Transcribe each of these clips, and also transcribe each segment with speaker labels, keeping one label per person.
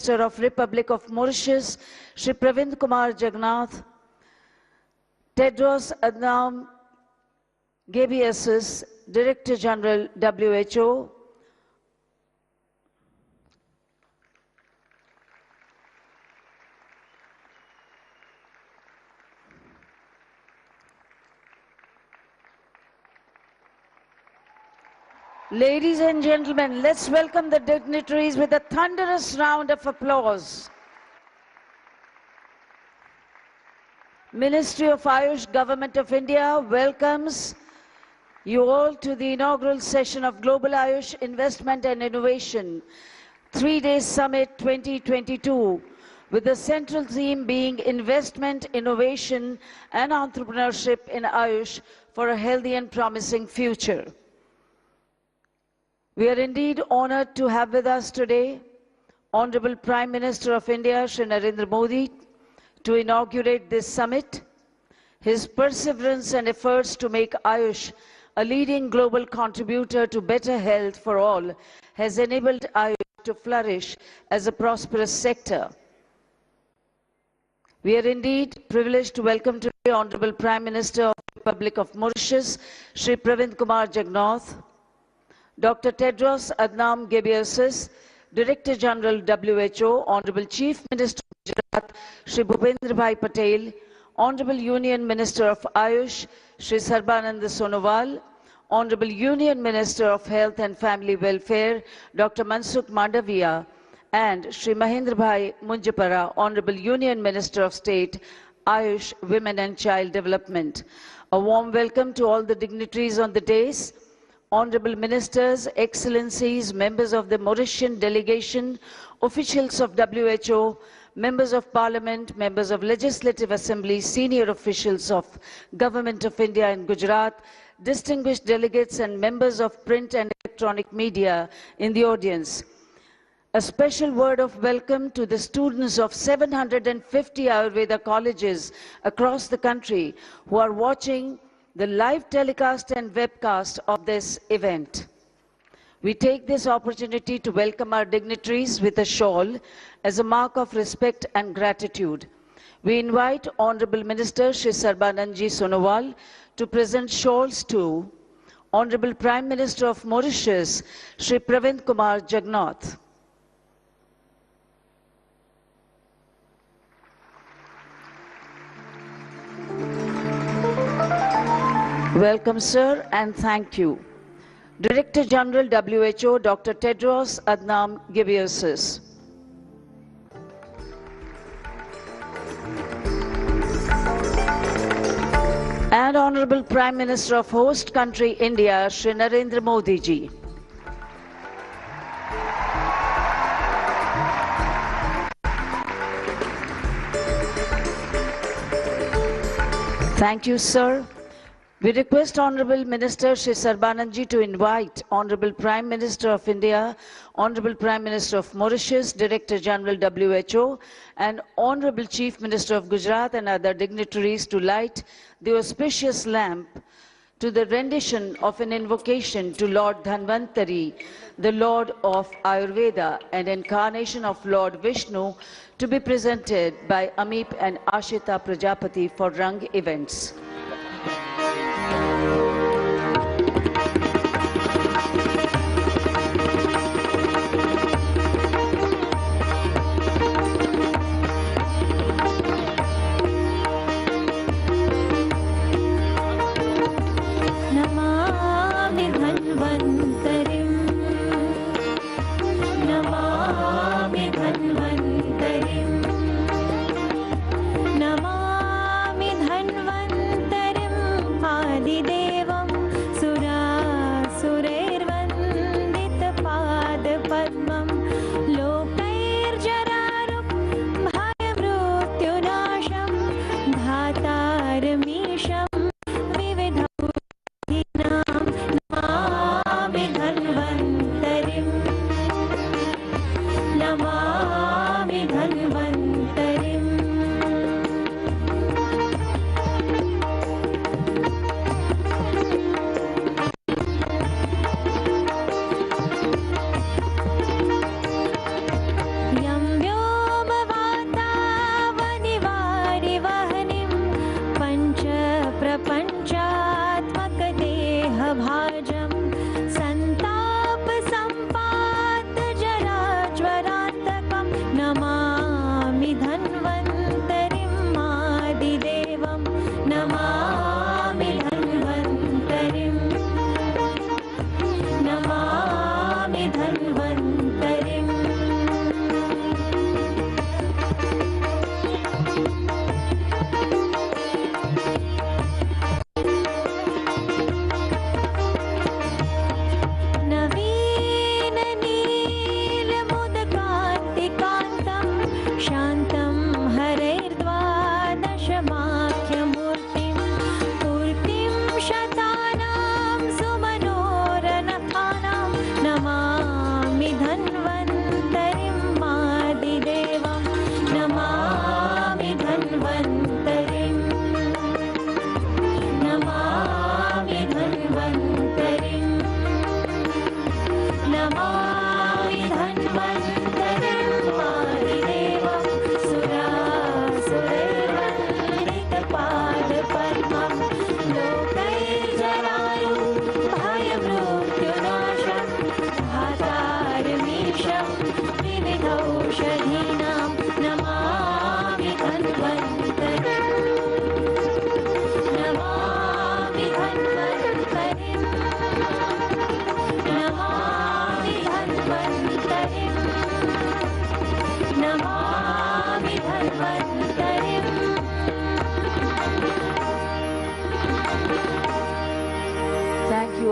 Speaker 1: Minister of Republic of Mauritius, Shri Pravind Kumar Jagannath, Tedros Adhanom Ghebreyesus, Director General WHO, ladies and gentlemen, let's welcome the dignitaries with a thunderous round of applause. Ministry of AYUSH, Government of India welcomes you all to the inaugural session of Global AYUSH Investment and Innovation 3-Day Summit 2022, with the central theme being Investment, Innovation and Entrepreneurship in AYUSH for a healthy and promising future. We are indeed honored to have with us today Honorable Prime Minister of India, Shri Narendra Modi, to inaugurate this summit. His perseverance and efforts to make AYUSH a leading global contributor to better health for all has enabled AYUSH to flourish as a prosperous sector. We are indeed privileged to welcome today Honorable Prime Minister of the Republic of Mauritius, Shri Pravind Kumar Jagannath, Dr. Tedros Adhanom Ghebreyesus, Director General WHO, Honorable Chief Minister of Gujarat, Shri Bhupendra Bhai Patel, Honorable Union Minister of AYUSH, Shri Sarbanand Sonowal, Honorable Union Minister of Health and Family Welfare, Dr. Mansukh Mandaviya, and Shri Mahendra Bhai Munjapara, Honorable Union Minister of State, AYUSH, Women and Child Development. A warm welcome to all the dignitaries on the dais, Honorable Ministers, Excellencies, members of the Mauritian delegation, officials of WHO, members of Parliament, members of Legislative Assembly, senior officials of Government of India and Gujarat, distinguished delegates and members of print and electronic media in the audience. A special word of welcome to the students of 750 Ayurveda colleges across the country who are watching the live telecast and webcast of this event. We take this opportunity to welcome our dignitaries with a shawl as a mark of respect and gratitude. We invite Honorable Minister Shri Sarbanand Sonowal to present shawls to Honorable Prime Minister of Mauritius, Shri Pravind Kumar Jagannath. Welcome, sir, and thank you. Director General WHO, Dr. Tedros Adhanom Ghebreyesus. And Honorable Prime Minister of host country India, Shri Narendra Modi ji. Thank you, sir. We request Honorable Minister Shri Sarbanand ji to invite Honorable Prime Minister of India, Honorable Prime Minister of Mauritius, Director General WHO, and Honorable Chief Minister of Gujarat and other dignitaries to light the auspicious lamp to the rendition of an invocation to Lord Dhanvantari, the Lord of Ayurveda and incarnation of Lord Vishnu, to be presented by Amip and Ashita Prajapati for Rang events.
Speaker 2: Namami Dhanvantariम्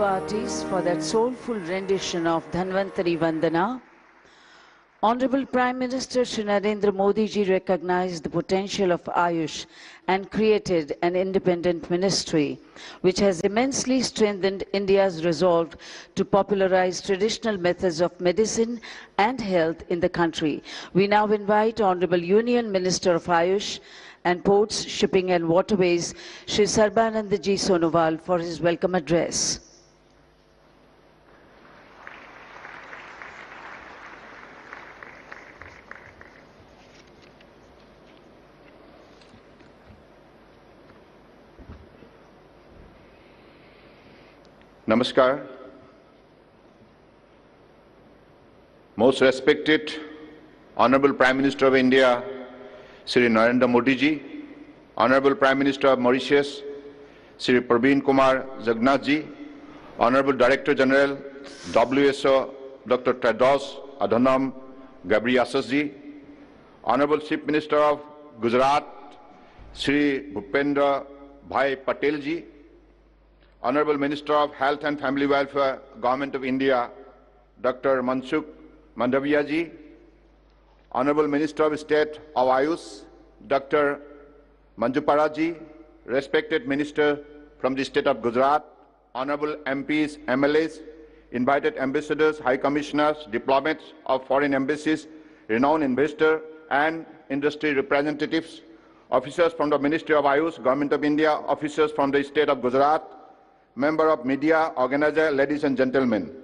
Speaker 1: parties for that soulful rendition of Dhanvantari Vandana. Honorable Prime Minister Shri Narendra Modi ji recognized the potential of AYUSH and created an independent ministry, which has immensely strengthened India's resolve to popularize traditional methods of medicine and health in the country. We now invite Honorable Union Minister of AYUSH and Ports, Shipping and Waterways, Shri Sarbanand Ji Sonowal, for his welcome address.
Speaker 2: Namaskar. Most respected Honorable Prime Minister of India, Shri Narendra Modi ji, Honorable Prime Minister of Mauritius, Shri Praveen Kumar Jagannath ji, Honorable Director General, WHO, Dr. Tedros Adhanom Ghebreyesus ji, Honorable Chief Minister of Gujarat, Shri Bhupendra Bhai Patel ji, Honorable Minister of Health and Family Welfare, Government of India, Dr. Mansukh Mandaviya ji, Honorable Minister of State of AYUSH, Dr. Manjupara ji, respected Minister from the State of Gujarat, Honorable MPs, MLAs, invited ambassadors, High Commissioners, diplomats of foreign embassies, renowned investor and industry representatives, officers from the Ministry of AYUSH, Government of India, officers from the State of Gujarat, member of media, organizer, ladies and gentlemen.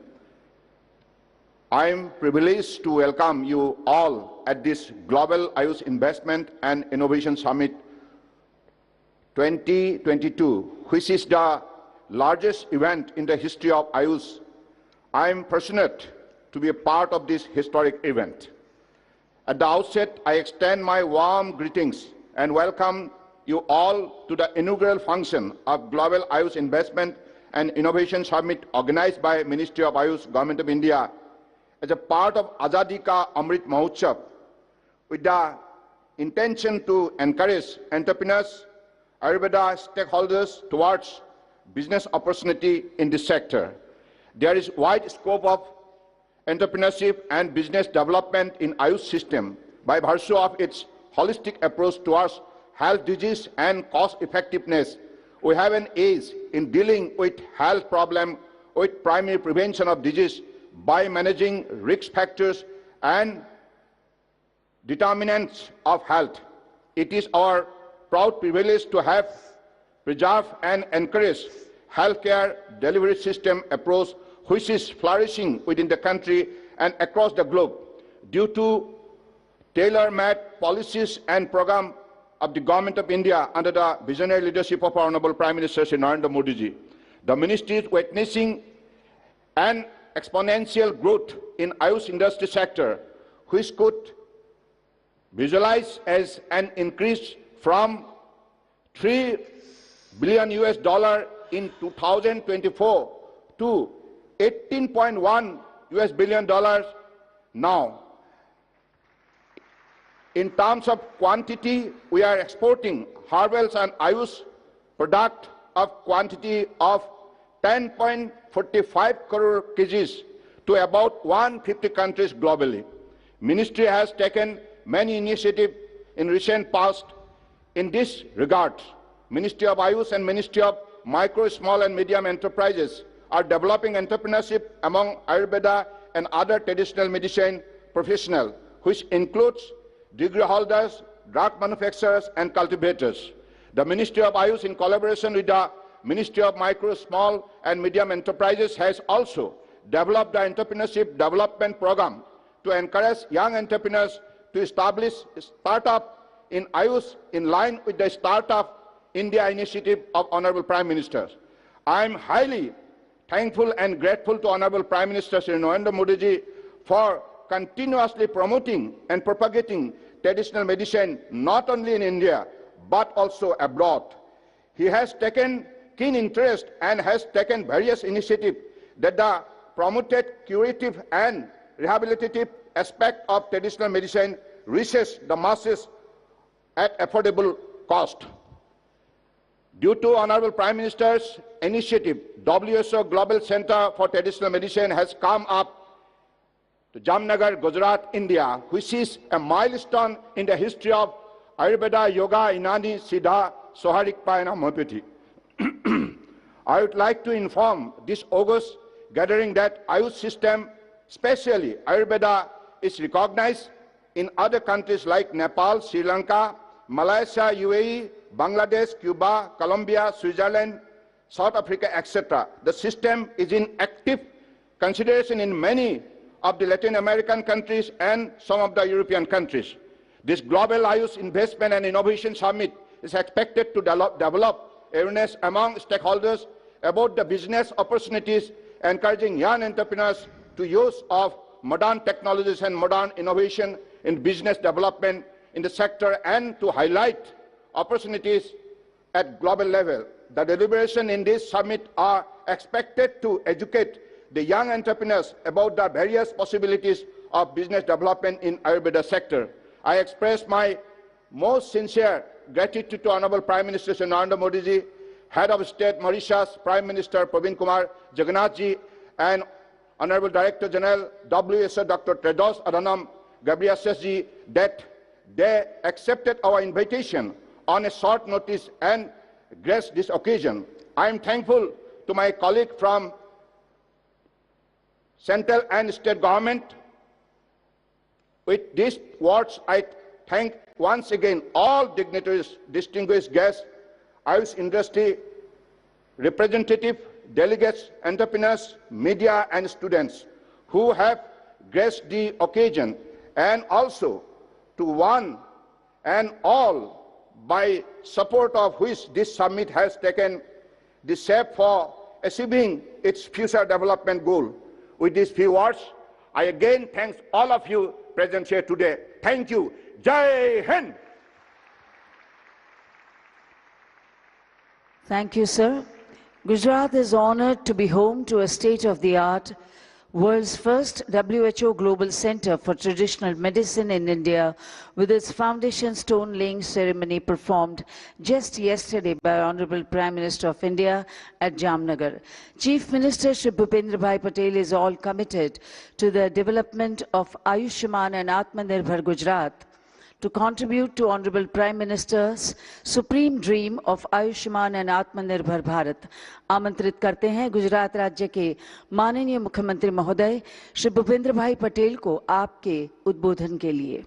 Speaker 2: I am privileged to welcome you all at this Global AYUSH Investment and Innovation Summit 2022, which is the largest event in the history of AYUSH. I am fortunate to be a part of this historic event. At the outset, I extend my warm greetings and welcome you all to the inaugural function of Global AYUSH Investment and Innovation Summit organized by Ministry of AYUSH, Government of India, as a part of Azadi Ka Amrit Mahotsav, with the intention to encourage entrepreneurs, Ayurveda stakeholders towards business opportunity in this sector. There is wide scope of entrepreneurship and business development in AYUSH system by virtue of its holistic approach towards health disease and cost effectiveness. We have an edge in dealing with health problems with primary prevention of disease by managing risk factors and determinants of health. It is our proud privilege to have preserved and encouraged healthcare delivery system approach which is flourishing within the country and across the globe due to tailor-made policies and programs of the Government of India under the visionary leadership of our Honorable Prime Minister Shri Narendra Modi ji. The ministry is witnessing an exponential growth in AYUSH industry sector, which could visualize as an increase from $3 billion in 2024 to $18.1 billion now. In terms of quantity, we are exporting herbals and AYUSH product of quantity of 10.45 crore kgs to about 150 countries globally. Ministry has taken many initiatives in recent past in this regard. Ministry of AYUSH and Ministry of Micro, Small and Medium Enterprises are developing entrepreneurship among Ayurveda and other traditional medicine professionals, which includes degree holders, drug manufacturers and cultivators. The Ministry of AYUSH, in collaboration with the Ministry of Micro, Small and Medium Enterprises, has also developed the Entrepreneurship Development Program to encourage young entrepreneurs to establish a startup in AYUSH in line with the Startup India initiative of Honorable Prime Minister. I am highly thankful and grateful to Honorable Prime Minister Shri Narendra Modi ji for continuously promoting and propagating traditional medicine not only in India but also abroad. He has taken keen interest and has taken various initiatives that the promoted curative and rehabilitative aspect of traditional medicine reaches the masses at affordable cost. Due to Honorable Prime Minister's initiative, WHO Global Center for Traditional Medicine has come up to Jamnagar, Gujarat, India, which is a milestone in the history of Ayurveda, Yoga, Inani, Siddha, Soharikpa and Homeopathy. I would like to inform this august gathering that AYUSH system, especially Ayurveda, is recognized in other countries like Nepal, Sri Lanka, Malaysia, UAE, Bangladesh, Cuba, Colombia, Switzerland, South Africa, etc. The system is in active consideration in many of the Latin American countries and some of the European countries. This Global AYUSH Investment and Innovation Summit is expected to develop awareness among stakeholders about the business opportunities, encouraging young entrepreneurs to use of modern technologies and modern innovation in business development in the sector and to highlight opportunities at global level. The deliberations in this summit are expected to educate the young entrepreneurs about the various possibilities of business development in Ayurveda sector. I express my most sincere gratitude to Honorable Prime Minister Sri Narendra Modi ji, Head of State Mauritius, Prime Minister Praveen Kumar Jagannath ji, and Honorable Director General WHO Dr. Tedros Adhanom Ghebreyesus ji, that they accepted our invitation on a short notice and graced this occasion. I am thankful to my colleague from central and state government. With these words, I thank once again all dignitaries, distinguished guests, AYUSH industry representatives, delegates, entrepreneurs, media and students who have graced the occasion, and also to one and all by support of which this summit has taken the shape for achieving its future development goal. With these few words, I again thank all of you present here today. Thank you. Jai Hind.
Speaker 1: Thank you, sir. Gujarat is honored to be home to a state-of-the-art, world's first WHO Global Center for Traditional Medicine in India, with its foundation stone laying ceremony performed just yesterday by Honorable Prime Minister of India at Jamnagar. Chief Minister Shri Bhupendra Bhai Patel is all committed to the development of Ayushman and Atmanirbhar Gujarat, to contribute to Honorable Prime Minister's supreme dream of Ayushman and Atmanirbhar Bharat. आमंत्रित करते हैं गुजरात राज्य के माननीय मुख्यमंत्री महोदय श्री भूपेंद्र भाई पटेल को आपके उद्बोधन के लिए।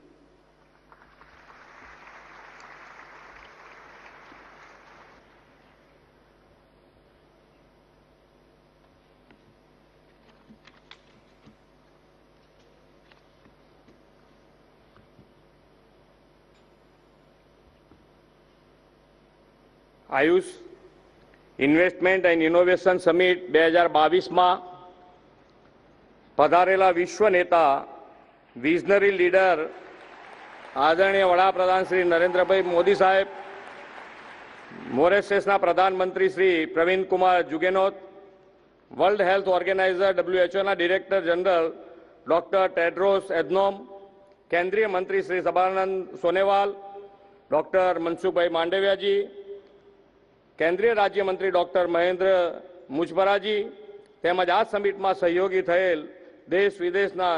Speaker 3: Ayush investment and innovation summit 2022 में पधारेला विश्व नेता विजनरी लीडर आदरणीय वडाप्रधान श्री नरेंद्रभाई मोदी साहेब, मॉरिशसना प्रधानमंत्री Shri Pravind Kumar Jugnauth, world health organiser WHO ना director general doctor Tedros Adhanom, केंद्रीय मंत्री श्री सर्बानंद सोनोवाल, डॉक्टर मनसुखभाई मांडविया जी, केंद्रीय राज्य मंत्री डॉक्टर महेंद्र मुजपरा जी, तेमज आ समिट में सहयोगी थयेल देश विदेशना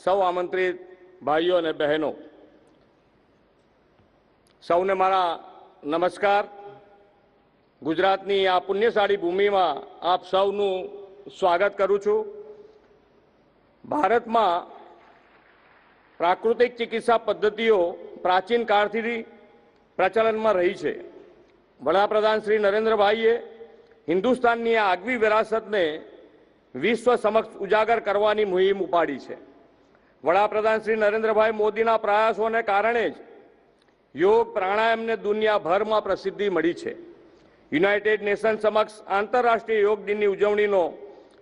Speaker 3: सौ आमंत्रित भाईओ और बहनों, सौने मारा नमस्कार। गुजरातनी आ पुण्यशाળી भूमि में आप सौनु स्वागत करूँ छूं। भारत में प्राकृतिक चिकित्सा पद्धतिओ प्राचीन काळथी प्रचलन में रही है। वडाप्रधान श्री नरेंद्रभाईए हिंदुस्ताननी आ આગવી વિરાસતને વિશ્વ સમક્ષ ઉજાગર કરવાની મુહિમ ઉપાડી છે। વડાપ્રધાન શ્રી નરેન્દ્રભાઈ મોદીના પ્રયાસોને કારણે જ યોગ પ્રાણાયામને દુનિયાભરમાં પ્રસિદ્ધિ મળી છે। યુનાઇટેડ નેશન સમક્ષ આંતરરાષ્ટ્રીય યોગ દિનની ઉજવણીનો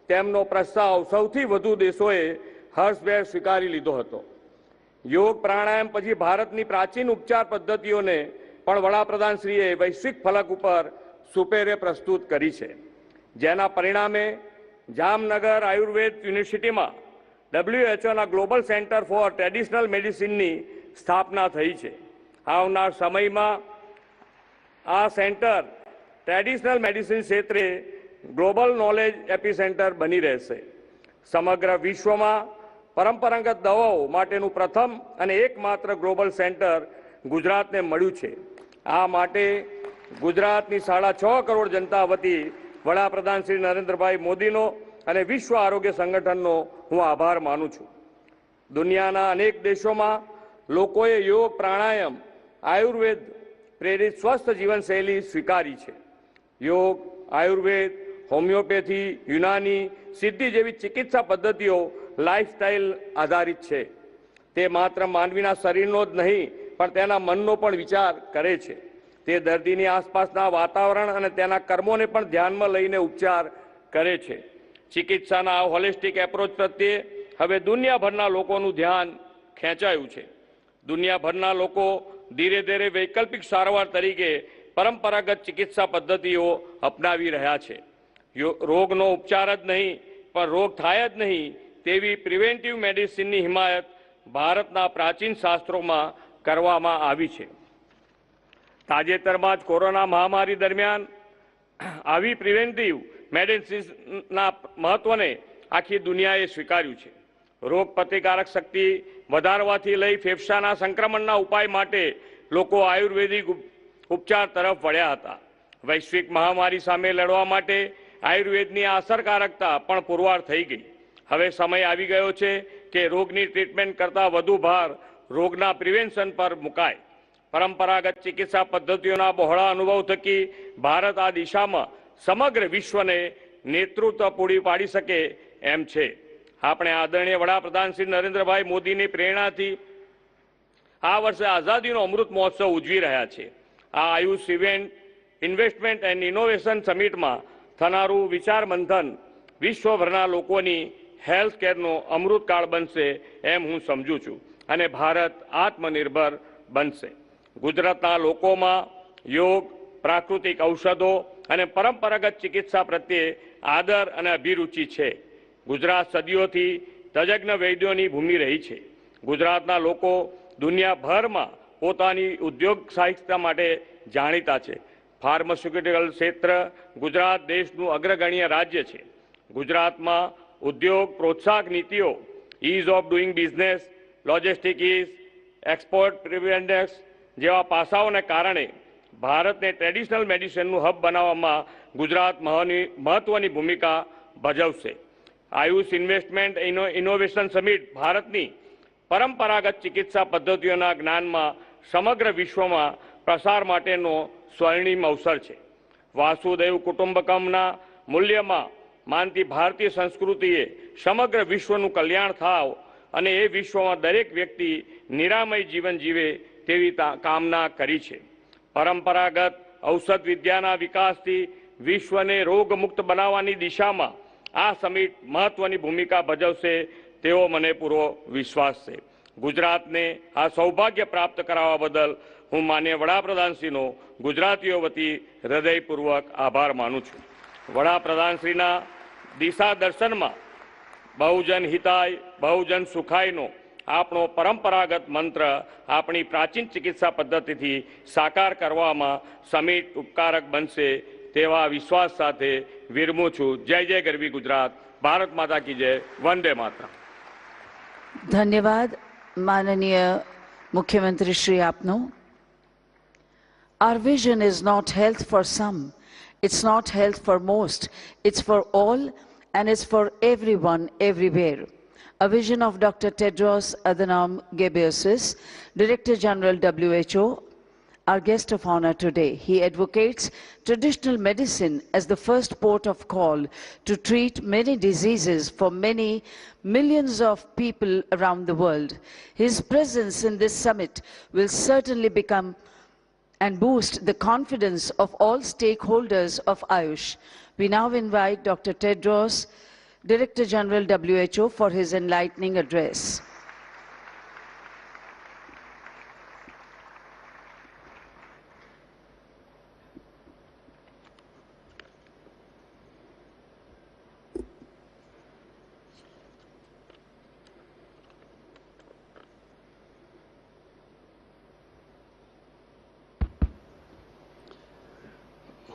Speaker 3: તેમનો પ્રસ્તાવ સૌથી વધુ દેશોએ હર્ષભેર સ્વીકારી લીધો હતો। યોગ પ્રાણાયામ પછી ભારતની પ્રાચીન ઉપચાર પદ્ધતિઓને પણ વડાપ્રધાનશ્રીએ વૈશ્વિક ફલક ઉપર સુપેરે પ્રસ્તુત કરી છે, જેના પરિણામે જામનગર આયુર્વેદ યુનિવર્સિટીમાં WHOના ગ્લોબલ સેન્ટર ફોર ટ્રેડિશનલ મેડિસિનની સ્થાપના થઈ છે। આવનાર સમયમાં આ સેન્ટર ટ્રેડિશનલ મેડિસિન ક્ષેત્રે ગ્લોબલ નોલેજ એપિસેન્ટર બની રહેશે. સમગ્ર વિશ્વમાં પરંપરાગત દવાઓ માટેનું પ્રથમ અને એકમાત્ર ગ્લોબલ સેન્ટર ગુજરાતને મળ્યું છે. આ માટે ગુજરાતની 6.5 કરોડ જનતા વતી વડાપ્રધાન શ્રી નરેન્દ્રભાઈ મોદીનો અને વિશ્વ આરોગ્ય સંગઠનનો હું આભાર માનું છું. દુનિયાના અનેક દેશોમાં લોકોએ યોગ, પ્રાણાયામ, આયુર્વેદ પ્રેરિત સ્વસ્થ જીવનશૈલી સ્વીકારી છે. યોગ, આયુર્વેદ, હોમિયોપેથી, યુનાની, સિદ્ધિ જેવી ચિકિત્સા પદ્ધતિઓ લાઇફસ્ટાઇલ આધારિત છે. તે માત્ર માનવીના શરીરનો જ નહીં પણ તેના મનનો પણ વિચાર કરે છે. તે દર્દીની આસપાસના વાતાવરણ અને તેના કર્મોને પણ ધ્યાનમાં લઈને ઉપચાર કરે છે. ચિકિત્સાના હોલિસ્ટિક એપ્રોચ પ્રત્યે હવે દુનિયાભરના લોકોનું ધ્યાન ખેંચાયું છે. દુનિયાભરના લોકો ધીરે ધીરે વૈકલ્પિક સારવાર તરીકે પરંપરાગત ચિકિત્સા પદ્ધતિઓ અપનાવી રહ્યા છે. રોગનો ઉપચાર જ નહીં પણ રોગ થાય જ નહીં તેવી પ્રિવેન્ટિવ મેડિસિનની હિમાયત ભારતના પ્રાચીન શાસ્ત્રોમાં કરવામાં આવી છે. તાજેતરમાં જ કોરોના મહામારી દરમિયાન આવી પ્રિવેન્ટિવ મેડિસિન્સના મહત્વને આખી દુનિયાએ સ્વીકાર્યું છે. રોગ પ્રતિકારક શક્તિ વધારવાથી લઈ ફેફસાના સંક્રમણના ઉપાય માટે લોકો આયુર્વેદિક ઉપચાર તરફ વળ્યા હતા. વૈશ્વિક મહામારી સામે લડવા માટે આયુર્વેદની અસરકારકતા પણ પુરવાર થઈ ગઈ. હવે સમય આવી ગયો છે કે રોગની ટ્રીટમેન્ટ કરતાં વધુ ભાર રોગના પ્રિવેન્શન પર મુકાય. પરંપરાગત ચિકિત્સા પદ્ધતિઓના બહોળા અનુભવ થકી ભારત આ દિશામાં સમગ્ર વિશ્વને નેતૃત્વ પૂરી પાડી શકે એમ છે. આપણે આદરણીય વડાપ્રધાન શ્રી નરેન્દ્રભાઈ મોદીની પ્રેરણાથી આ વર્ષે આઝાદીનો અમૃત મહોત્સવ ઉજવી રહ્યા છે. આ AYUSH event investment and innovation સમિટમાં થનારું વિચાર મંથન વિશ્વભરના લોકોની હેલ્થ કેરનો અમૃતકાળ બનશે એમ હું સમજું છું અને ભારત આત્મનિર્ભર બનશે. ગુજરાતના લોકોમાં યોગ, પ્રાકૃતિક ઔષધો અને પરંપરાગત ચિકિત્સા પ્રત્યે આદર અને અભિરુચિ છે. ગુજરાત સદીઓથી તજજ્ઞ વૈદ્યોની ભૂમિ રહી છે. ગુજરાતના લોકો દુનિયાભરમાં પોતાની ઉદ્યોગ સાહિત્ય માટે જાણીતા છે. ફાર્માસ્યુટિકલ ક્ષેત્ર ગુજરાત દેશનું અગ્રગણ્ય રાજ્ય છે. ગુજરાતમાં ઉદ્યોગ પ્રોત્સાહક નીતિઓ, ease of doing business, logistic ease, export પ્રિવેન્ડર્સ જેવા પાસાઓને કારણે ભારતને ટ્રેડિશનલ મેડિસિનનું હબ બનાવવામાં ગુજરાત મહત્વની ભૂમિકા ભજવશે. આયુષ ઇન્વેસ્ટમેન્ટ ઇનોવેશન સમિટ ભારતની પરંપરાગત ચિકિત્સા પદ્ધતિઓના જ્ઞાનમાં સમગ્ર વિશ્વમાં પ્રસાર માટેનો સ્વર્ણિમ અવસર છે. વાસુદેવ કુટુંબકમના મૂલ્યમાં માનતી ભારતીય સંસ્કૃતિએ સમગ્ર વિશ્વનું કલ્યાણ થાવ અને એ વિશ્વમાં દરેક વ્યક્તિ નિરામય જીવન જીવે તેવી કામના કરી છે. પરંપરાગત ઔષધ વિદ્યાના વિકાસથી વિશ્વને રોગમુક્ત બનાવવાની દિશામાં આ સમિટ મહત્વની ભૂમિકા ભજવશે તેવો મને પૂરો વિશ્વાસ છે. ગુજરાતને આ સૌભાગ્ય પ્રાપ્ત કરાવવા બદલ હું માનનીય વડાપ્રધાનશ્રીનો ગુજરાતીઓ વતી હૃદયપૂર્વક આભાર માનું છું. વડાપ્રધાનશ્રીના દિશા દર્શનમાં બહુજન હિતાય બહુજન સુખાયનો આપણો પરંપરાગત મંત્ર આપણી પ્રાચીન ચિકિત્સા પદ્ધતિથી સાકાર કરવામાં સમિટ ઉપકારક બનશે તેવા વિશ્વાસ સાથે વિરમું છું. જય જય ગરવી ગુજરાત. ભારત માતા કી જય. વંદે માતરમ.
Speaker 1: ધન્યવાદ માનનીય મુખ્યમંત્રી શ્રી આપનો. Our vision is not health for some, it's not health for most, it's for all and it's for everyone, everywhere. A vision of Dr. Tedros Adhanom Ghebreyesus, Director General WHO, our guest of honor today. He advocates traditional medicine as the first port of call to treat many diseases for many millions of people around the world. His presence in this summit will certainly become and boost the confidence of all stakeholders of AYUSH. We now invite Dr. Tedros, Director General WHO, for his enlightening address.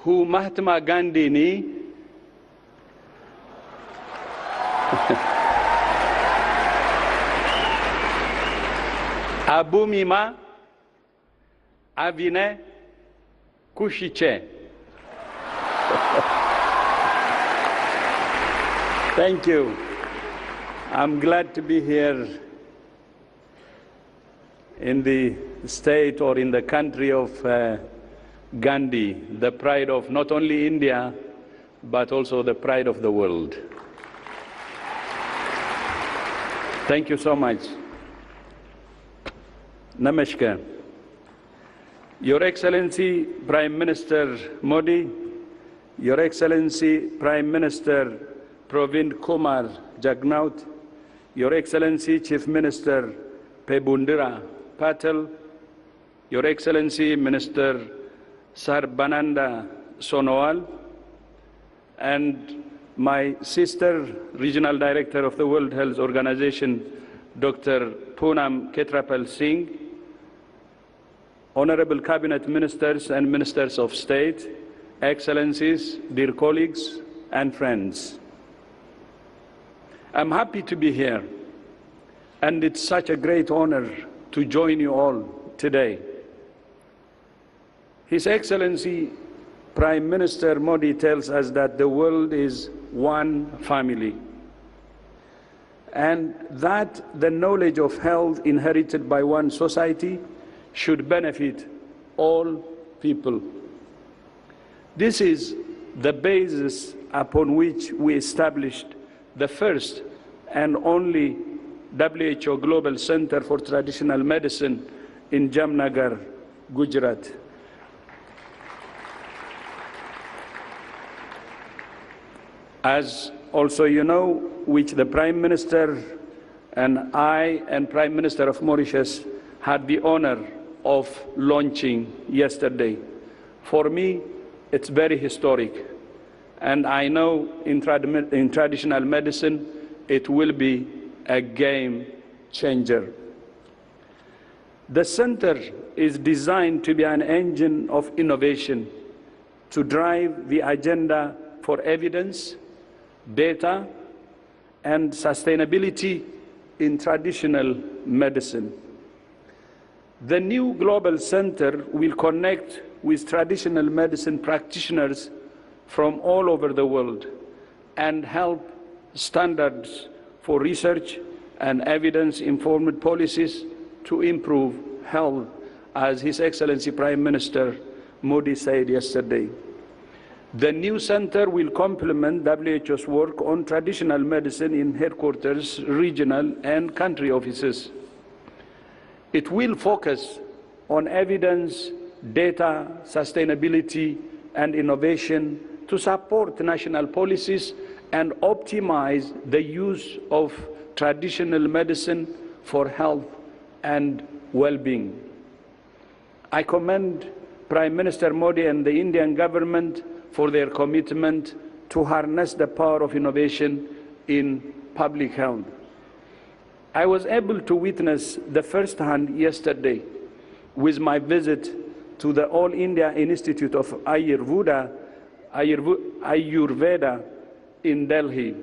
Speaker 4: who Mahatma Gandhi ni Abumima Avine Kushiche. Thank you. I'm glad to be here in the state or in the country of Gandhi, the pride of not only India, but also the pride of the world. Thank you so much. Namaskar. Your Excellency Prime Minister Modi, Your Excellency Prime Minister Pravind Kumar Jagnauth, Your Excellency Chief Minister Pebundira Patel, Your Excellency Minister Sarbananda Sonowal, and my sister, Regional Director of the World Health Organization, Dr. Poonam Ketrapal Singh, Honorable Cabinet Ministers and Ministers of State, Excellencies, dear colleagues and friends. I'm happy to be here, and it's such a great honor to join you all today. His Excellency Prime Minister Modi tells us that the world is one family, and that the knowledge of health inherited by one society should benefit all people. This is the basis upon which we established the first and only WHO Global Center for Traditional Medicine in Gandhinagar, Gujarat. As also you know, which the Prime Minister and I and Prime Minister of Mauritius had the honor of launching yesterday. For me, it's very historic. And I know in traditional medicine, it will be a game changer. The center is designed to be an engine of innovation to drive the agenda for evidence, data, and sustainability in traditional medicine. The new global center will connect with traditional medicine practitioners from all over the world and help standards for research and evidence-informed policies to improve health, as His Excellency Prime Minister Modi said yesterday. The new center will complement WHO's work on traditional medicine in headquarters, regional and country offices. It will focus on evidence, data, sustainability, and innovation to support national policies and optimize the use of traditional medicine for health and well-being. I commend Prime Minister Modi and the Indian government for their commitment to harness the power of innovation in public health. I was able to witness the first-hand yesterday with my visit to the All India Institute of Ayurveda in Delhi.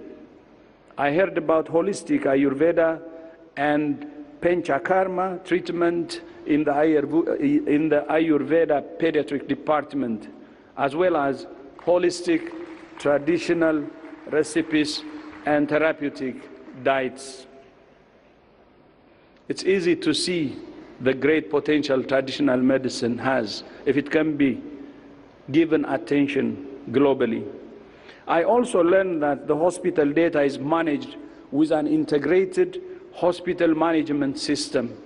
Speaker 4: I heard about holistic Ayurveda and Panchakarma treatment in the Ayurveda pediatric department, as well as holistic traditional recipes and therapeutic diets. It's easy to see the great potential traditional medicine has if it can be given attention globally. I also learned that the hospital data is managed with an integrated hospital management system,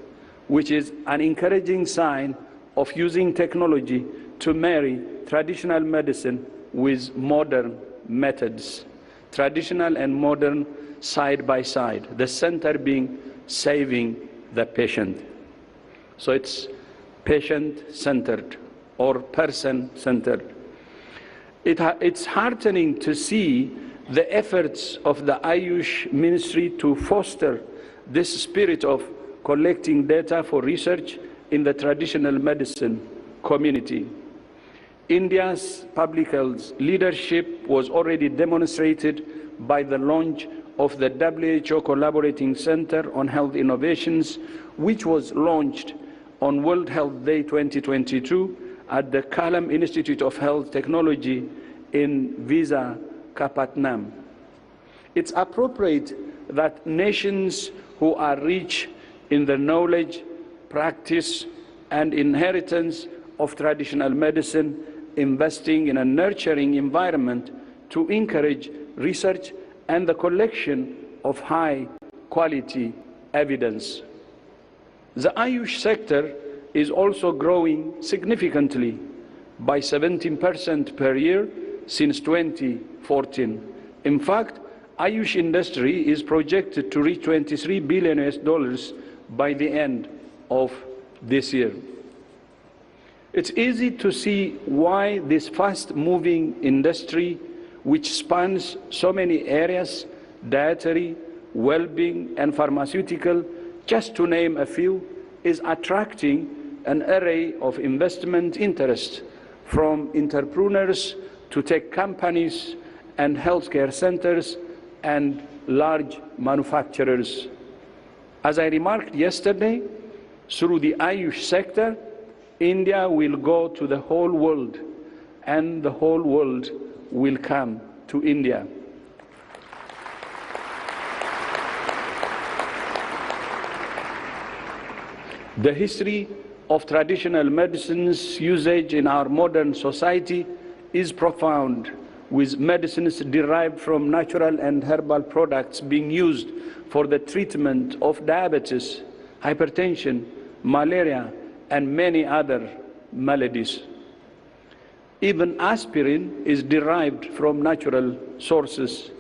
Speaker 4: which is an encouraging sign of using technology to marry traditional medicine with modern methods, traditional and modern side by side, the center being saving the patient. So it's patient-centered or person-centered. It's heartening to see the efforts of the AYUSH ministry to foster this spirit of collecting data for research in the traditional medicine community. India's public health leadership was already demonstrated by the launch of the WHO Collaborating Center on Health Innovations, which was launched on World Health Day 2022 at the Kalam Institute of Health Technology in Visakhapatnam. It's appropriate that nations who are rich in the knowledge, practice, and inheritance of traditional medicine investing in a nurturing environment to encourage research and the collection of high-quality evidence. The AYUSH sector is also growing significantly by 17% per year since 2014. In fact, AYUSH industry is projected to reach $23 billion by the end of this year. It's easy to see why this fast-moving industry, which spans so many areas, dietary, well-being, and pharmaceutical, just to name a few, is attracting an array of investment interest from entrepreneurs to tech companies and healthcare centers and large manufacturers. As I remarked yesterday, through the AYUSH sector, India will go to the whole world, and the whole world will come to India. The history of traditional medicine's usage in our modern society is profound, with medicines derived from natural and herbal products being used for the treatment of diabetes, hypertension, malaria, and many other maladies. Even aspirin is derived from natural sources,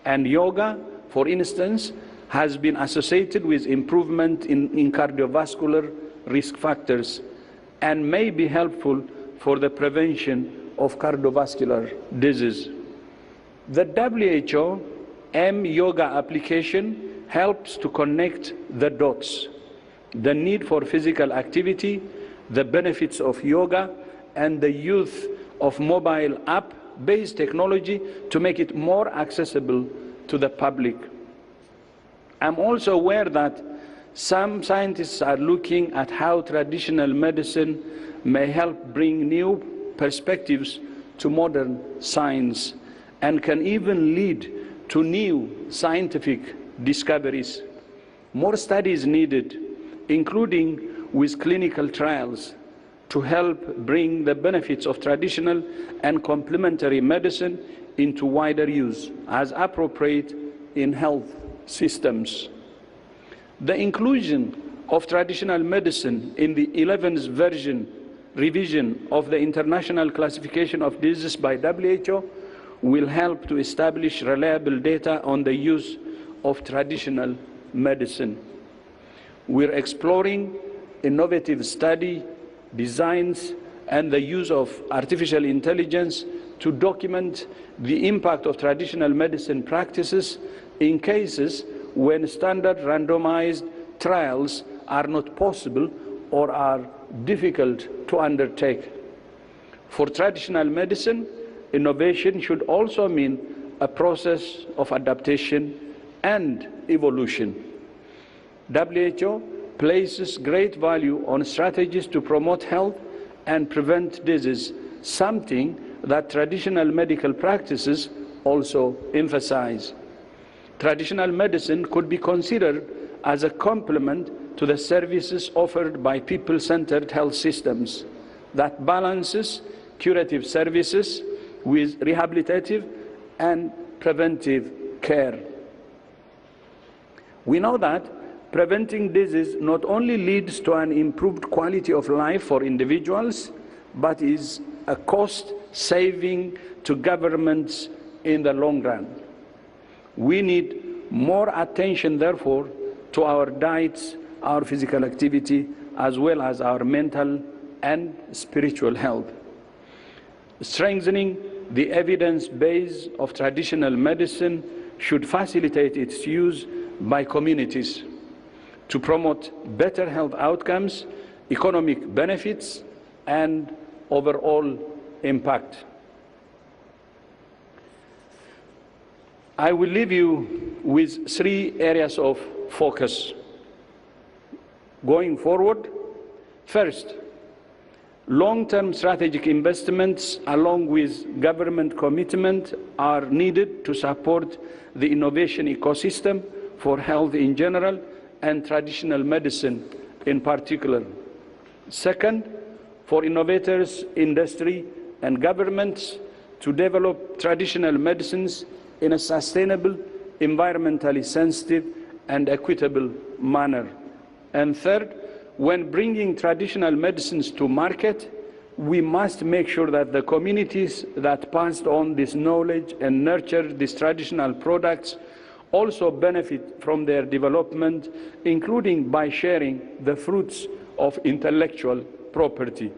Speaker 4: and yoga, for instance, has been associated with improvement in cardiovascular risk factors and may be helpful for the prevention of cardiovascular disease. The WHO M-Yoga application helps to connect the dots, the need for physical activity, the benefits of yoga, and the use of mobile app-based technology to make it more accessible to the public. I'm also aware that some scientists are looking at how traditional medicine may help bring new perspectives to modern science and can even lead to new scientific discoveries. More studies needed, including with clinical trials, to help bring the benefits of traditional and complementary medicine into wider use as appropriate in health systems. The inclusion of traditional medicine in the 11th revision of the International Classification of Diseases by WHO will help to establish reliable data on the use of traditional medicine. We're exploring innovative study designs and the use of artificial intelligence to document the impact of traditional medicine practices in cases when standard randomized trials are not possible or are difficult to undertake. For traditional medicine, innovation should also mean a process of adaptation and evolution. WHO places great value on strategies to promote health and prevent disease, something that traditional medical practices also emphasize. Traditional medicine could be considered as a complement to the services offered by people-centered health systems that balances curative services with rehabilitative and preventive care. We know that preventing disease not only leads to an improved quality of life for individuals, but is a cost saving to governments in the long run. We need more attention, therefore, to our diets, our physical activity, as well as our mental and spiritual health. Strengthening the evidence base of traditional medicine should facilitate its use by communities to promote better health outcomes, economic benefits, and overall impact. I will leave you with 3 areas of focus going forward. First, long-term strategic investments along with government commitment are needed to support the innovation ecosystem for health in general and traditional medicine in particular. Second, for innovators, industry and governments to develop traditional medicines in a sustainable, environmentally sensitive and equitable manner. And third, when bringing traditional medicines to market, we must make sure that the communities that passed on this knowledge and nurture these traditional products also benefit from their development, including by sharing the fruits of intellectual property.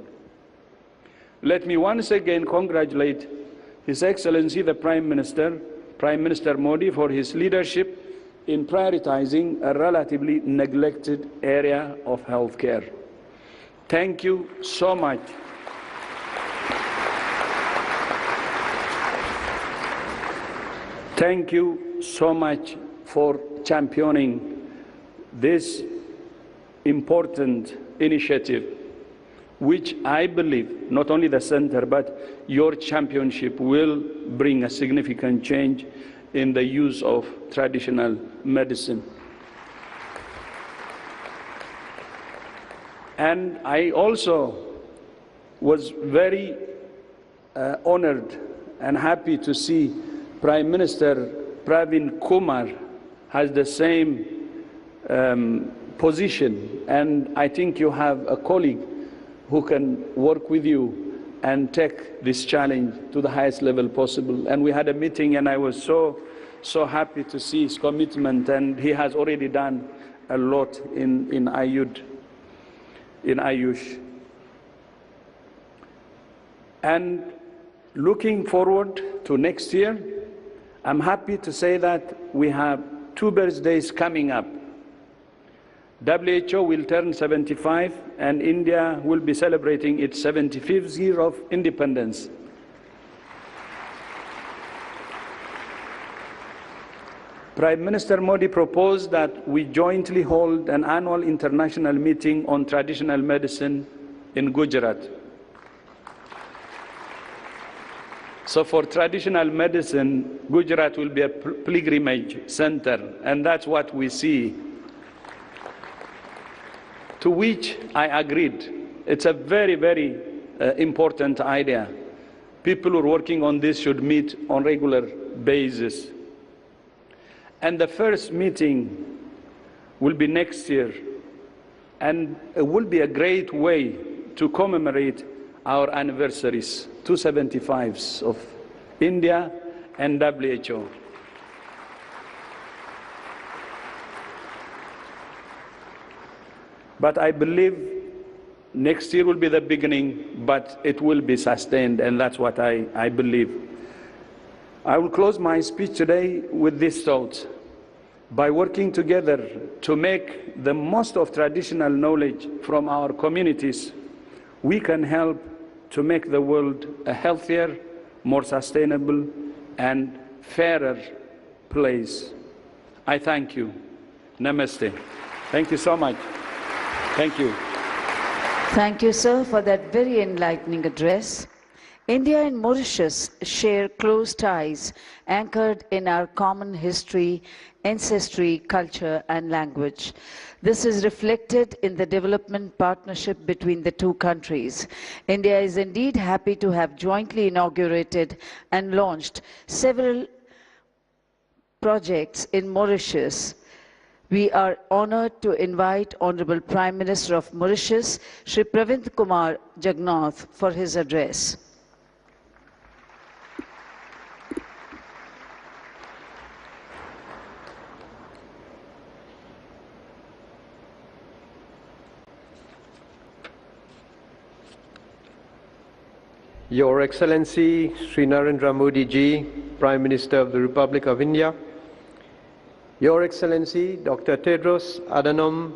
Speaker 4: Let me once again congratulate His Excellency the Prime Minister Modi, for his leadership in prioritizing a relatively neglected area of healthcare. Thank you so much. Thank you so much for championing this important initiative, which I believe not only the center but your championship will bring a significant change in the use of traditional medicine. And I also was very honored and happy to see Prime Minister Pravin Kumar has the same position, and I think you have a colleague who can work with you and take this challenge to the highest level possible. And we had a meeting, and I was so happy to see his commitment, and he has already done a lot in AYUSH. And looking forward to next year, I'm happy to say that we have 2 birthdays coming up. WHO will turn 75, and India will be celebrating its 75th year of independence. Prime Minister Modi proposed that we jointly hold an annual international meeting on traditional medicine in Gujarat. So for traditional medicine, Gujarat will be a pilgrimage center, and that's what we see. To which I agreed. It's a very, very important idea. People who are working on this should meet on a regular basis. And the first meeting will be next year, and it will be a great way to commemorate our anniversaries, 275s of India and WHO. But I believe next year will be the beginning, but it will be sustained, and that's what I believe. I will close my speech today with this thought. By working together to make the most of traditional knowledge from our communities, we can help to make the world a healthier, more sustainable, and fairer place. I thank you. Namaste. Thank you so much. Thank you.
Speaker 1: Thank you, sir, for that very enlightening address. India and Mauritius share close ties anchored in our common history, ancestry, culture, and language. This is reflected in the development partnership between the two countries. India is indeed happy to have jointly inaugurated and launched several projects in Mauritius. We are honored to invite Honorable Prime Minister of Mauritius, Shri Pravind Kumar Jagannath, for his address.
Speaker 5: Your Excellency Sri Narendra Modi ji, Prime Minister of the Republic of India, Your Excellency Dr. Tedros Adhanom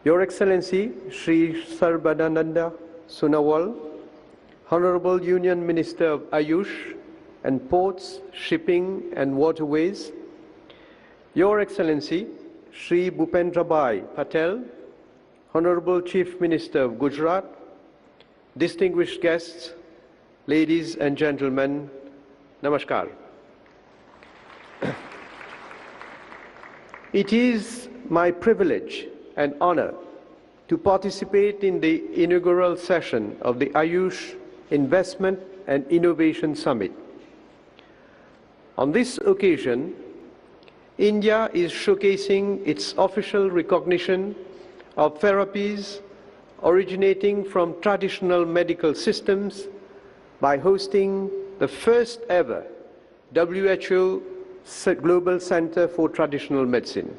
Speaker 5: Your Excellency, Shri Sarbadananda Sonowal, Honorable Union Minister of AYUSH and Ports, Shipping and Waterways, Your Excellency, Shri Bhupendrabhai Patel, Honorable Chief Minister of Gujarat, distinguished guests, ladies and gentlemen, Namaskar. It is my privilege and honor to participate in the inaugural session of the AYUSH Investment and Innovation Summit. On this occasion, India is showcasing its official recognition of therapies originating from traditional medical systems by hosting the first ever WHO Global Center for Traditional Medicine.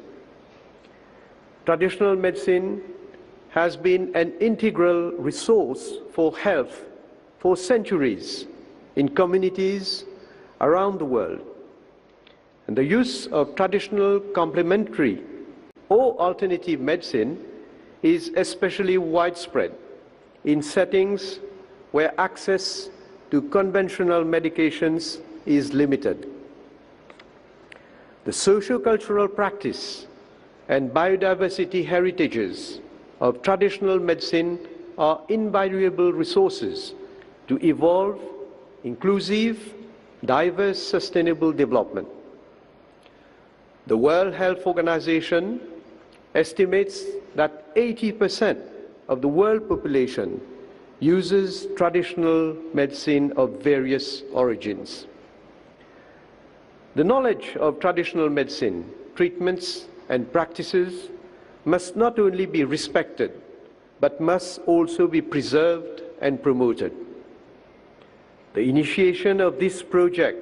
Speaker 5: Traditional medicine has been an integral resource for health for centuries in communities around the world. And the use of traditional complementary or alternative medicine is especially widespread in settings where access to conventional medications is limited. The socio-cultural practice and biodiversity heritages of traditional medicine are invaluable resources to evolve inclusive, diverse, sustainable development. The World Health Organization estimates that 80% of the world population uses traditional medicine of various origins. The knowledge of traditional medicine, treatments, and practices must not only be respected, but must also be preserved and promoted. The initiation of this project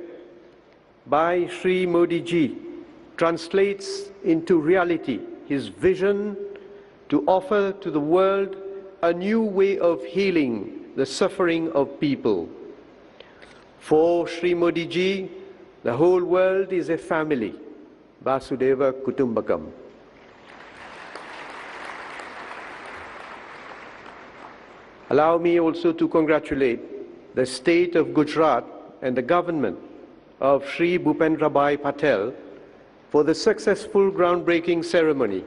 Speaker 5: by Sri Modi ji translates into reality his vision to offer to the world a new way of healing the suffering of people. For Sri Modi ji, the whole world is a family, Vasudeva Kutumbakam. Allow me also to congratulate the state of Gujarat and the government of Shri Bhupendrabhai Patel for the successful groundbreaking ceremony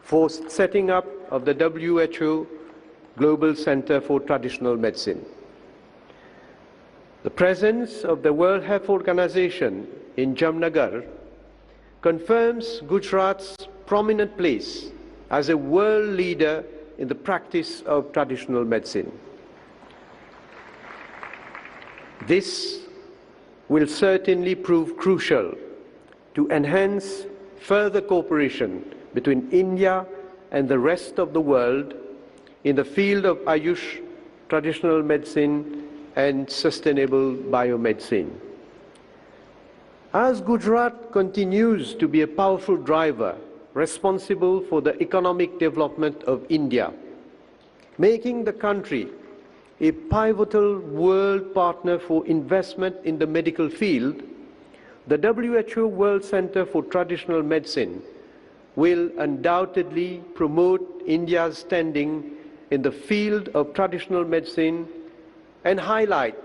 Speaker 5: for setting up of the WHO Global Center for Traditional Medicine. The presence of the World Health Organization in Gandhinagar confirms Gujarat's prominent place as a world leader in the practice of traditional medicine. This will certainly prove crucial to enhance further cooperation between India and the rest of the world in the field of AYUSH, traditional medicine, and sustainable biomedicine. As Gujarat continues to be a powerful driver responsible for the economic development of India, making the country a pivotal world partner for investment in the medical field, the WHO World Center for Traditional Medicine will undoubtedly promote India's standing in the field of traditional medicine and highlight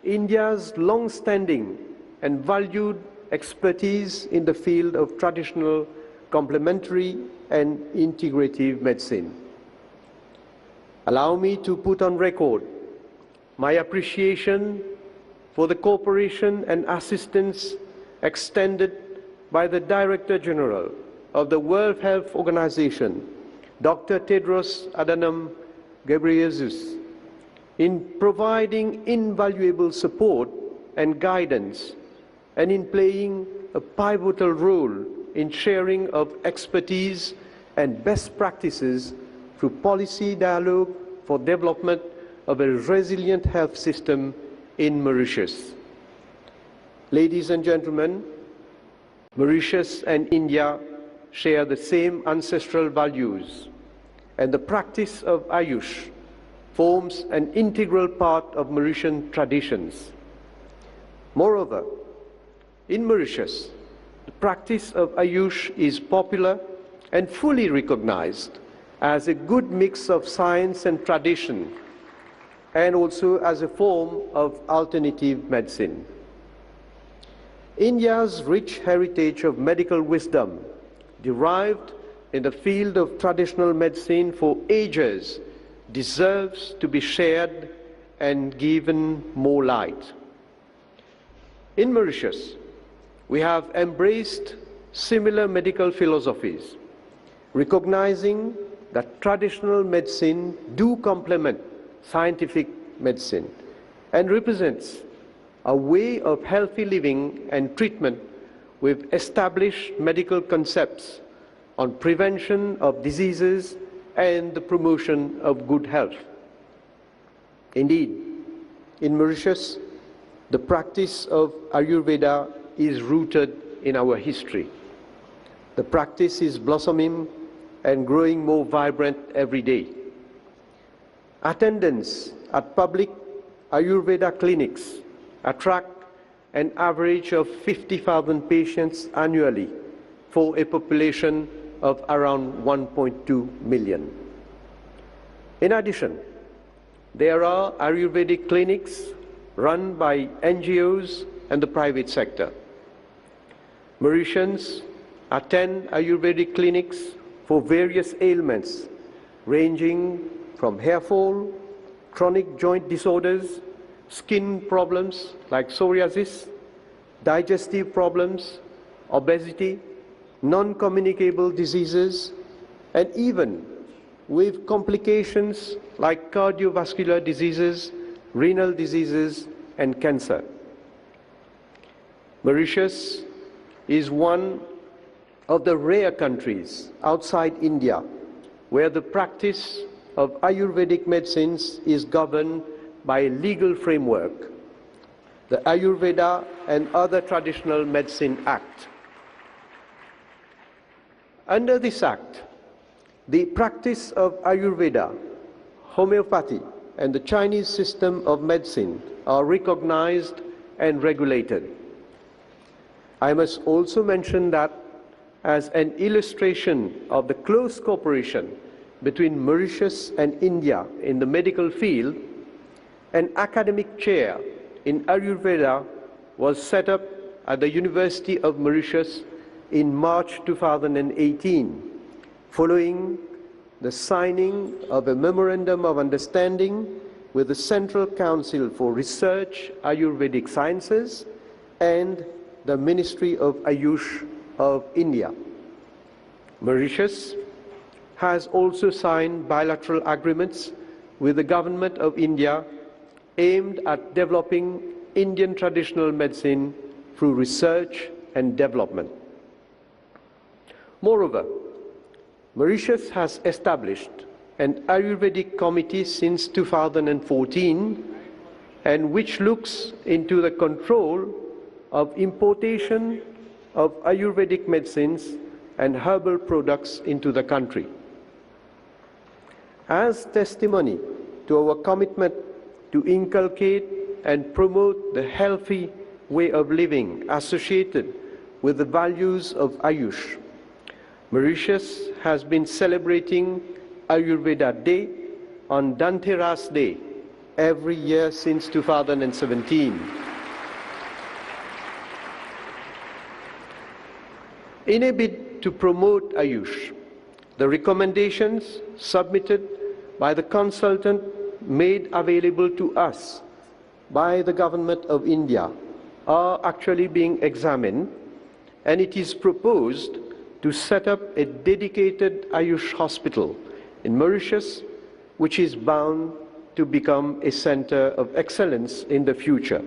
Speaker 5: India's long-standing and valued expertise in the field of traditional, complementary and integrative medicine. Allow me to put on record my appreciation for the cooperation and assistance extended by the Director General of the World Health Organization, Dr. Tedros Adhanom Ghebreyesus, in providing invaluable support and guidance and in playing a pivotal role in sharing of expertise and best practices through policy dialogue for development of a resilient health system in Mauritius. Ladies and gentlemen, Mauritius and India share the same ancestral values, and the practice of AYUSH forms an integral part of Mauritian traditions. Moreover, in Mauritius, the practice of AYUSH is popular and fully recognized as a good mix of science and tradition, and also as a form of alternative medicine. India's rich heritage of medical wisdom, derived in the field of traditional medicine for ages, deserves to be shared and given more light. In Mauritius, we have embraced similar medical philosophies, recognizing that traditional medicine do complement scientific medicine and represents a way of healthy living and treatment with established medical concepts on prevention of diseases and the promotion of good health. Indeed, in Mauritius, the practice of Ayurveda is rooted in our history. The practice is blossoming and growing more vibrant every day. Attendance at public Ayurveda clinics attract an average of 50,000 patients annually for a population of around 1.2 million. In addition, there are Ayurvedic clinics run by NGOs and the private sector. Mauritians attend Ayurvedic clinics for various ailments ranging from hair fall, chronic joint disorders, skin problems like psoriasis, digestive problems, obesity, non-communicable diseases, and even with complications like cardiovascular diseases, renal diseases, and cancer. Mauritius is one of the rare countries outside India where the practice of Ayurvedic medicines is governed by a legal framework, the Ayurveda and Other Traditional Medicine Act. Under this act, the practice of Ayurveda, homeopathy, and the Chinese system of medicine are recognized and regulated. I must also mention that as an illustration of the close cooperation between Mauritius and India in the medical field, an academic chair in Ayurveda was set up at the University of Mauritius in March 2018, following the signing of a Memorandum of Understanding with the Central Council for Research, Ayurvedic Sciences, and the Ministry of AYUSH of India. Mauritius has also signed bilateral agreements with the Government of India aimed at developing Indian traditional medicine through research and development. Moreover, Mauritius has established an Ayurvedic committee since 2014, and which looks into the control of importation of Ayurvedic medicines and herbal products into the country. As testimony to our commitment to inculcate and promote the healthy way of living associated with the values of AYUSH, Mauritius has been celebrating Ayurveda Day on Dhanteras Day every year since 2017. In a bid to promote AYUSH, the recommendations submitted by the consultant made available to us by the Government of India are actually being examined, and it is proposed to set up a dedicated AYUSH hospital in Mauritius, which is bound to become a center of excellence in the future.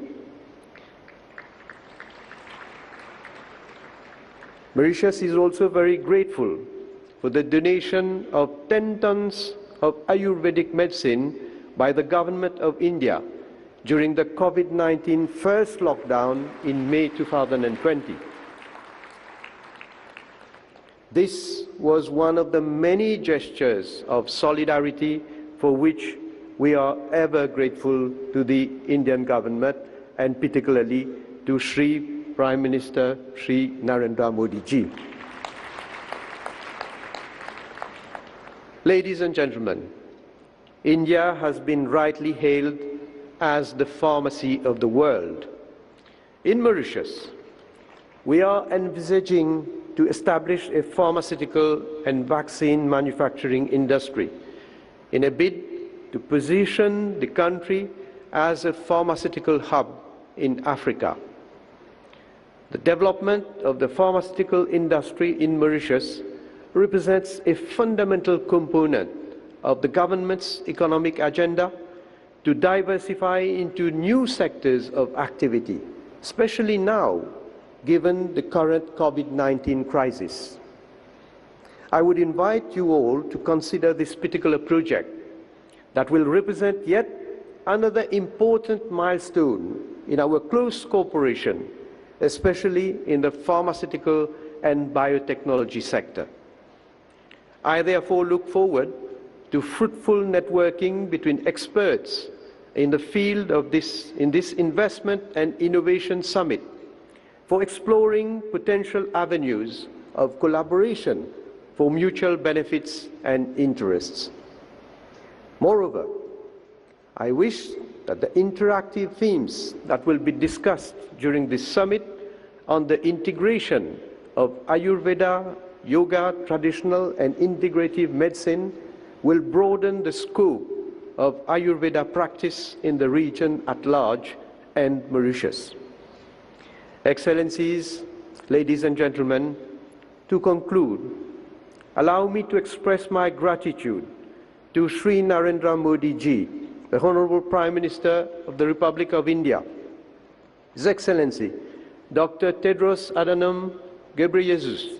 Speaker 5: Mauritius is also very grateful for the donation of 10 tons of Ayurvedic medicine by the Government of India during the COVID-19 first lockdown in May 2020. This was one of the many gestures of solidarity for which we are ever grateful to the Indian government, and particularly to Shri Prime Minister Shri Narendra Modi ji. Ladies and gentlemen, India has been rightly hailed as the pharmacy of the world. In Mauritius, we are envisaging to establish a pharmaceutical and vaccine manufacturing industry in a bid to position the country as a pharmaceutical hub in Africa. The development of the pharmaceutical industry in Mauritius represents a fundamental component of the government's economic agenda to diversify into new sectors of activity, especially now, given the current COVID-19 crisis. I would invite you all to consider this particular project that will represent yet another important milestone in our close cooperation, especially in the pharmaceutical and biotechnology sector. I therefore look forward to fruitful networking between experts in the field of this investment and innovation summit for exploring potential avenues of collaboration for mutual benefits and interests. Moreover, I wish that the interactive themes that will be discussed during this summit on the integration of Ayurveda, yoga, traditional and integrative medicine will broaden the scope of Ayurveda practice in the region at large and Mauritius. Excellencies, ladies and gentlemen, to conclude, allow me to express my gratitude to Sri Narendra Modi ji, the Honorable Prime Minister of the Republic of India, His Excellency Dr. Tedros Adhanom Ghebreyesus,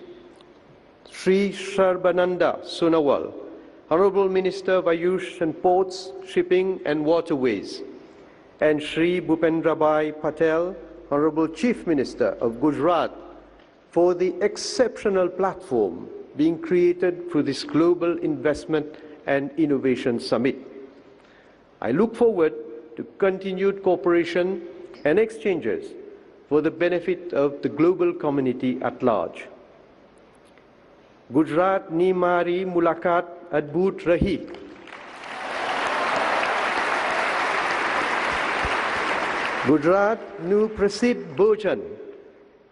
Speaker 5: Sri Sarbananda Sonowal, Honorable Minister of AYUSH and Ports, Shipping and Waterways, and Sri Bhupendrabhai Patel, Honorable Chief Minister of Gujarat, for the exceptional platform being created through this Global Investment and Innovation Summit. I look forward to continued cooperation and exchanges for the benefit of the global community at large. Gujarat ni mari mulakat adbhut rahi. Gujarat nu prasidh bhojan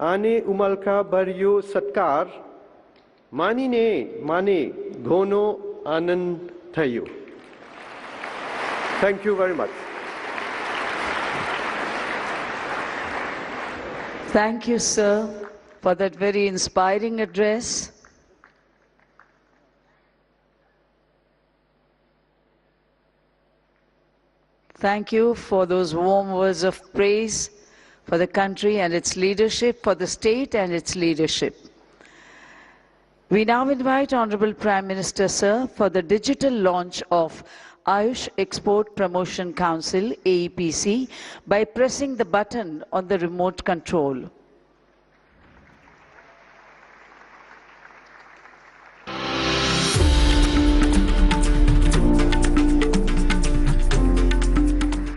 Speaker 5: ane umalka baryo satkar manine mane ghono anand thayo. Thank you very much.
Speaker 1: Thank you, sir, for that very inspiring address. Thank you for those warm words of praise for the country and its leadership, for the state and its leadership. We now invite Honorable Prime Minister, sir, for the digital launch of AYUSH Export Promotion Council, AEPC, by pressing the button on the remote control.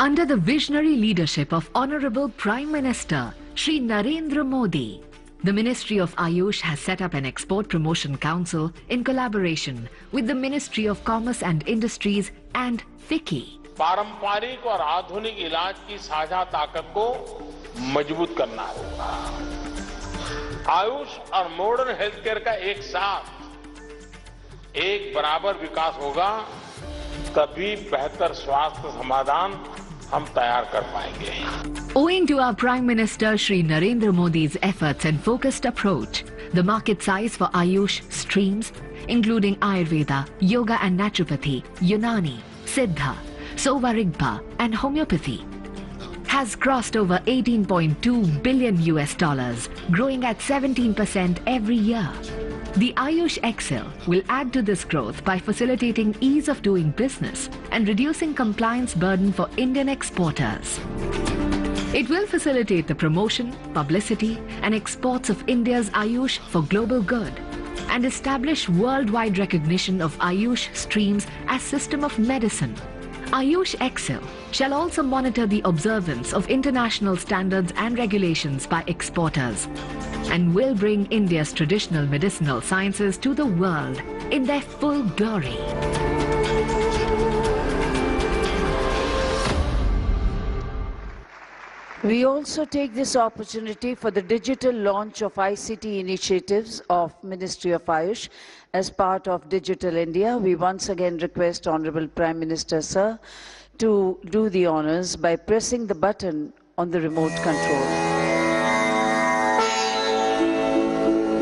Speaker 6: Under the visionary leadership of Honorable Prime Minister Shri Narendra Modi, the Ministry of AYUSH has set up an Export Promotion Council in collaboration with the Ministry of Commerce and Industries and FICCI.
Speaker 7: पारंपरिक और आधुनिक इलाज की साझा ताकत को मजबूत करना होगा। आयुष और मॉडर्न हेल्थ केयर का एक साथ एक बराबर विकास होगा, तभी बेहतर स्वास्थ्य समाधान हम तैयार कर पाएंगे।
Speaker 6: Owing to our Prime Minister Shri Narendra Modi's efforts and focused approach, the market size for AYUSH streams, including Ayurveda, Yoga and Naturopathy, Unani, Siddha, Sovarigpa and Homeopathy, has crossed over $18.2 billion, growing at 17% every year. The AYUSH Excel will add to this growth by facilitating ease of doing business and reducing compliance burden for Indian exporters. It will facilitate the promotion, publicity and exports of India's AYUSH for global good and establish worldwide recognition of AYUSH streams as system of medicine, AYUSH Excel shall also monitor the observance of international standards and regulations by exporters and will bring India's traditional medicinal sciences to the world in their full glory.
Speaker 1: We also take this opportunity for the digital launch of ICT initiatives of Ministry of AYUSH as part of Digital India. We once again request Honorable Prime Minister, sir, to do the honors by pressing the button on the remote control.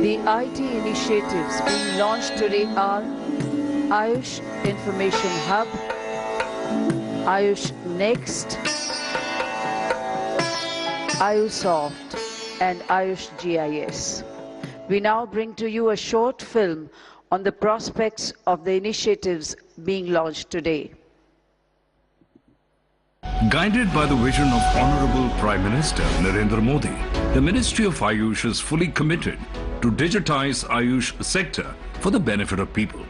Speaker 1: The IT initiatives being launched today are AYUSH Information Hub, AYUSH Next, AYUSoft and AYUSH GIS. We now bring to you a short film on the prospects of the initiatives being launched today.
Speaker 8: Guided by the vision of Honorable Prime Minister Narendra Modi, the Ministry of AYUSH is fully committed to digitize AYUSH sector for the benefit of people.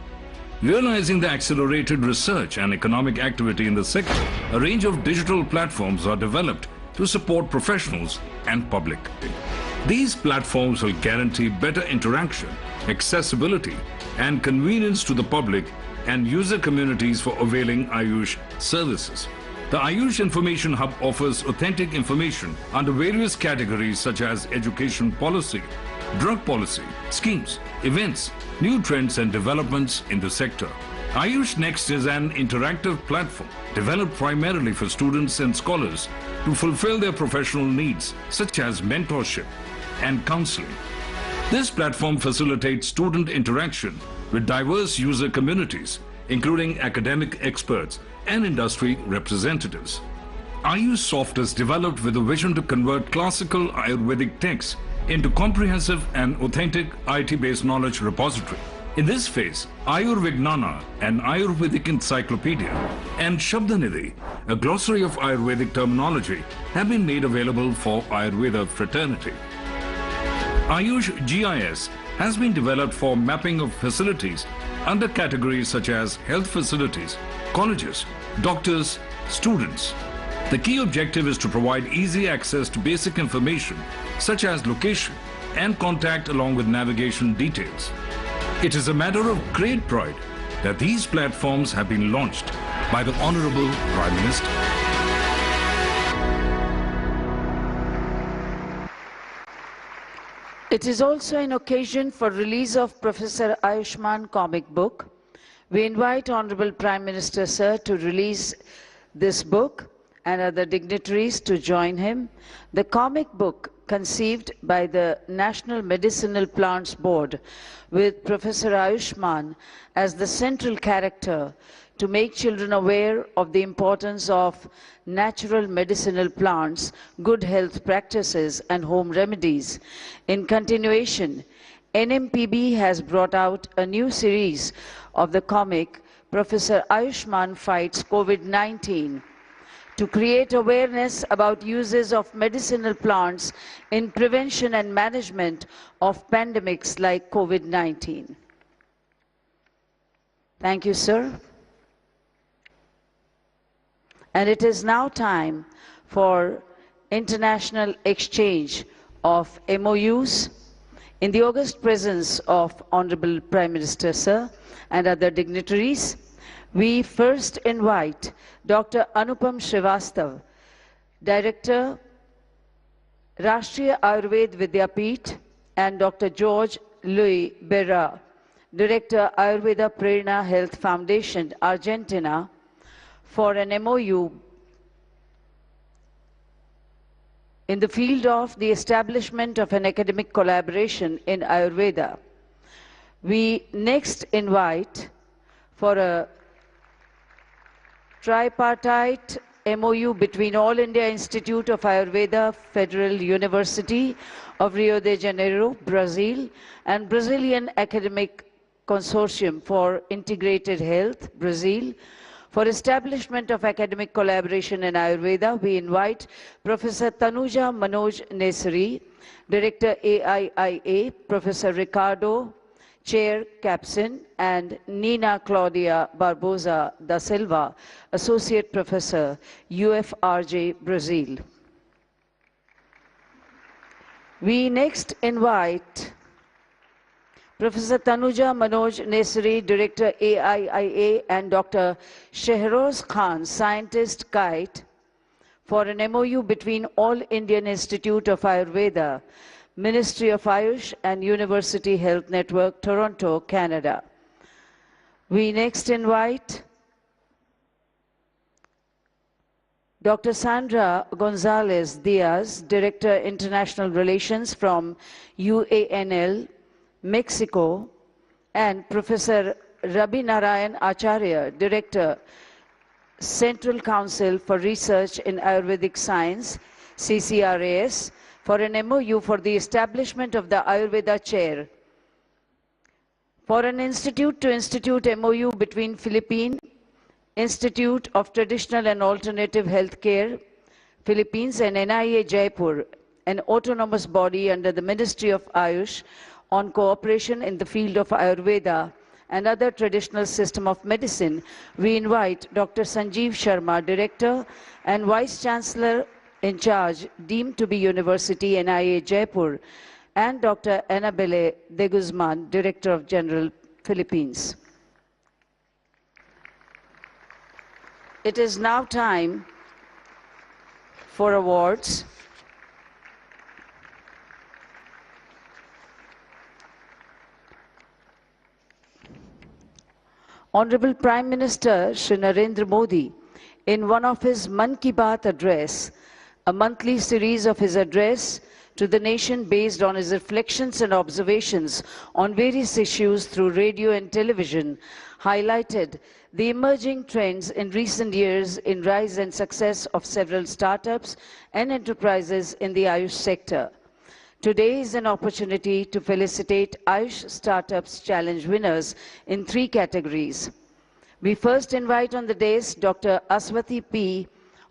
Speaker 8: Realizing the accelerated research and economic activity in the sector, a range of digital platforms are developed to support professionals and public. These platforms will guarantee better interaction, accessibility and convenience to the public and user communities for availing AYUSH services. The AYUSH Information Hub offers authentic information under various categories such as education policy, drug policy, schemes, events, new trends and developments in the sector. AYUSH Next is an interactive platform developed primarily for students and scholars to fulfill their professional needs such as mentorship and counseling. This platform facilitates student interaction with diverse user communities, including academic experts and industry representatives. AYUSoft is developed with a vision to convert classical Ayurvedic texts into comprehensive and authentic IT-based knowledge repository. In this phase, Ayurvignana, an Ayurvedic encyclopedia, and Shabdanidhi, a glossary of Ayurvedic terminology, have been made available for Ayurveda fraternity. AYUSH GIS has been developed for mapping of facilities under categories such as health facilities, colleges, doctors, students. The key objective is to provide easy access to basic information such as location and contact along with navigation details. It is a matter of great pride that these platforms have been launched by the Honorable Prime Minister.
Speaker 1: It is also an occasion for release of Professor Ayushman comic book. We invite Honorable Prime Minister, sir, to release this book and other dignitaries to join him. The comic book conceived by the National Medicinal Plants Board with Professor Ayushman as the central character to make children aware of the importance of natural medicinal plants, good health practices and home remedies. In continuation, NMPB has brought out a new series of the comic Professor Ayushman Fights COVID-19 to create awareness about uses of medicinal plants in prevention and management of pandemics like COVID-19. Thank you, sir. And it is now time for international exchange of MOUs. In the august presence of Honorable Prime Minister, sir, and other dignitaries, we first invite Dr. Anupam Srivastav, Director, Rashtriya Ayurved Vidyapith, and Dr. George Louis Berra, Director, Ayurveda Prerna Health Foundation, Argentina, for an MOU in the field of the establishment of an academic collaboration in Ayurveda. We next invite for a tripartite MOU between All India Institute of Ayurveda, Federal University of Rio de Janeiro, Brazil, and Brazilian Academic Consortium for Integrated Health, Brazil. For establishment of academic collaboration in Ayurveda, we invite Professor Tanuja Manoj Nesari, Director AIIA, Professor Ricardo Chair Capson, and Nina Claudia Barbosa da Silva, Associate Professor, UFRJ, Brazil. We next invite Professor Tanuja Manoj Nesri, Director AIIA, and Dr. Shehroz Khan, Scientist, KITE, for an MOU between All Indian Institute of Ayurveda, Ministry of AYUSH, and University Health Network, Toronto, Canada. We next invite Dr. Sandra Gonzalez Diaz, Director International Relations from UANL, Mexico, and Professor Rabi Narayan Acharya, Director, Central Council for Research in Ayurvedic Science, CCRAS, for an MOU for the establishment of the Ayurveda Chair. For an institute-to-institute MOU between Philippine Institute of Traditional and Alternative Healthcare, Philippines, and NIA Jaipur, an autonomous body under the Ministry of AYUSH, on cooperation in the field of Ayurveda and other traditional system of medicine, we invite Dr. Sanjeev Sharma, Director and Vice Chancellor in charge, deemed to be University NIA Jaipur, and Dr. Annabelle de Guzman, Director of General, Philippines. It is now time for awards. Honorable Prime Minister Shri Narendra Modi, in one of his Man Ki Baat address, a monthly series of his address to the nation based on his reflections and observations on various issues through radio and television, highlighted the emerging trends in recent years in rise and success of several startups and enterprises in the AYUSH sector. Today is an opportunity to felicitate AYUSH Startups Challenge winners in 3 categories. We first invite on the dais Dr. Aswati P.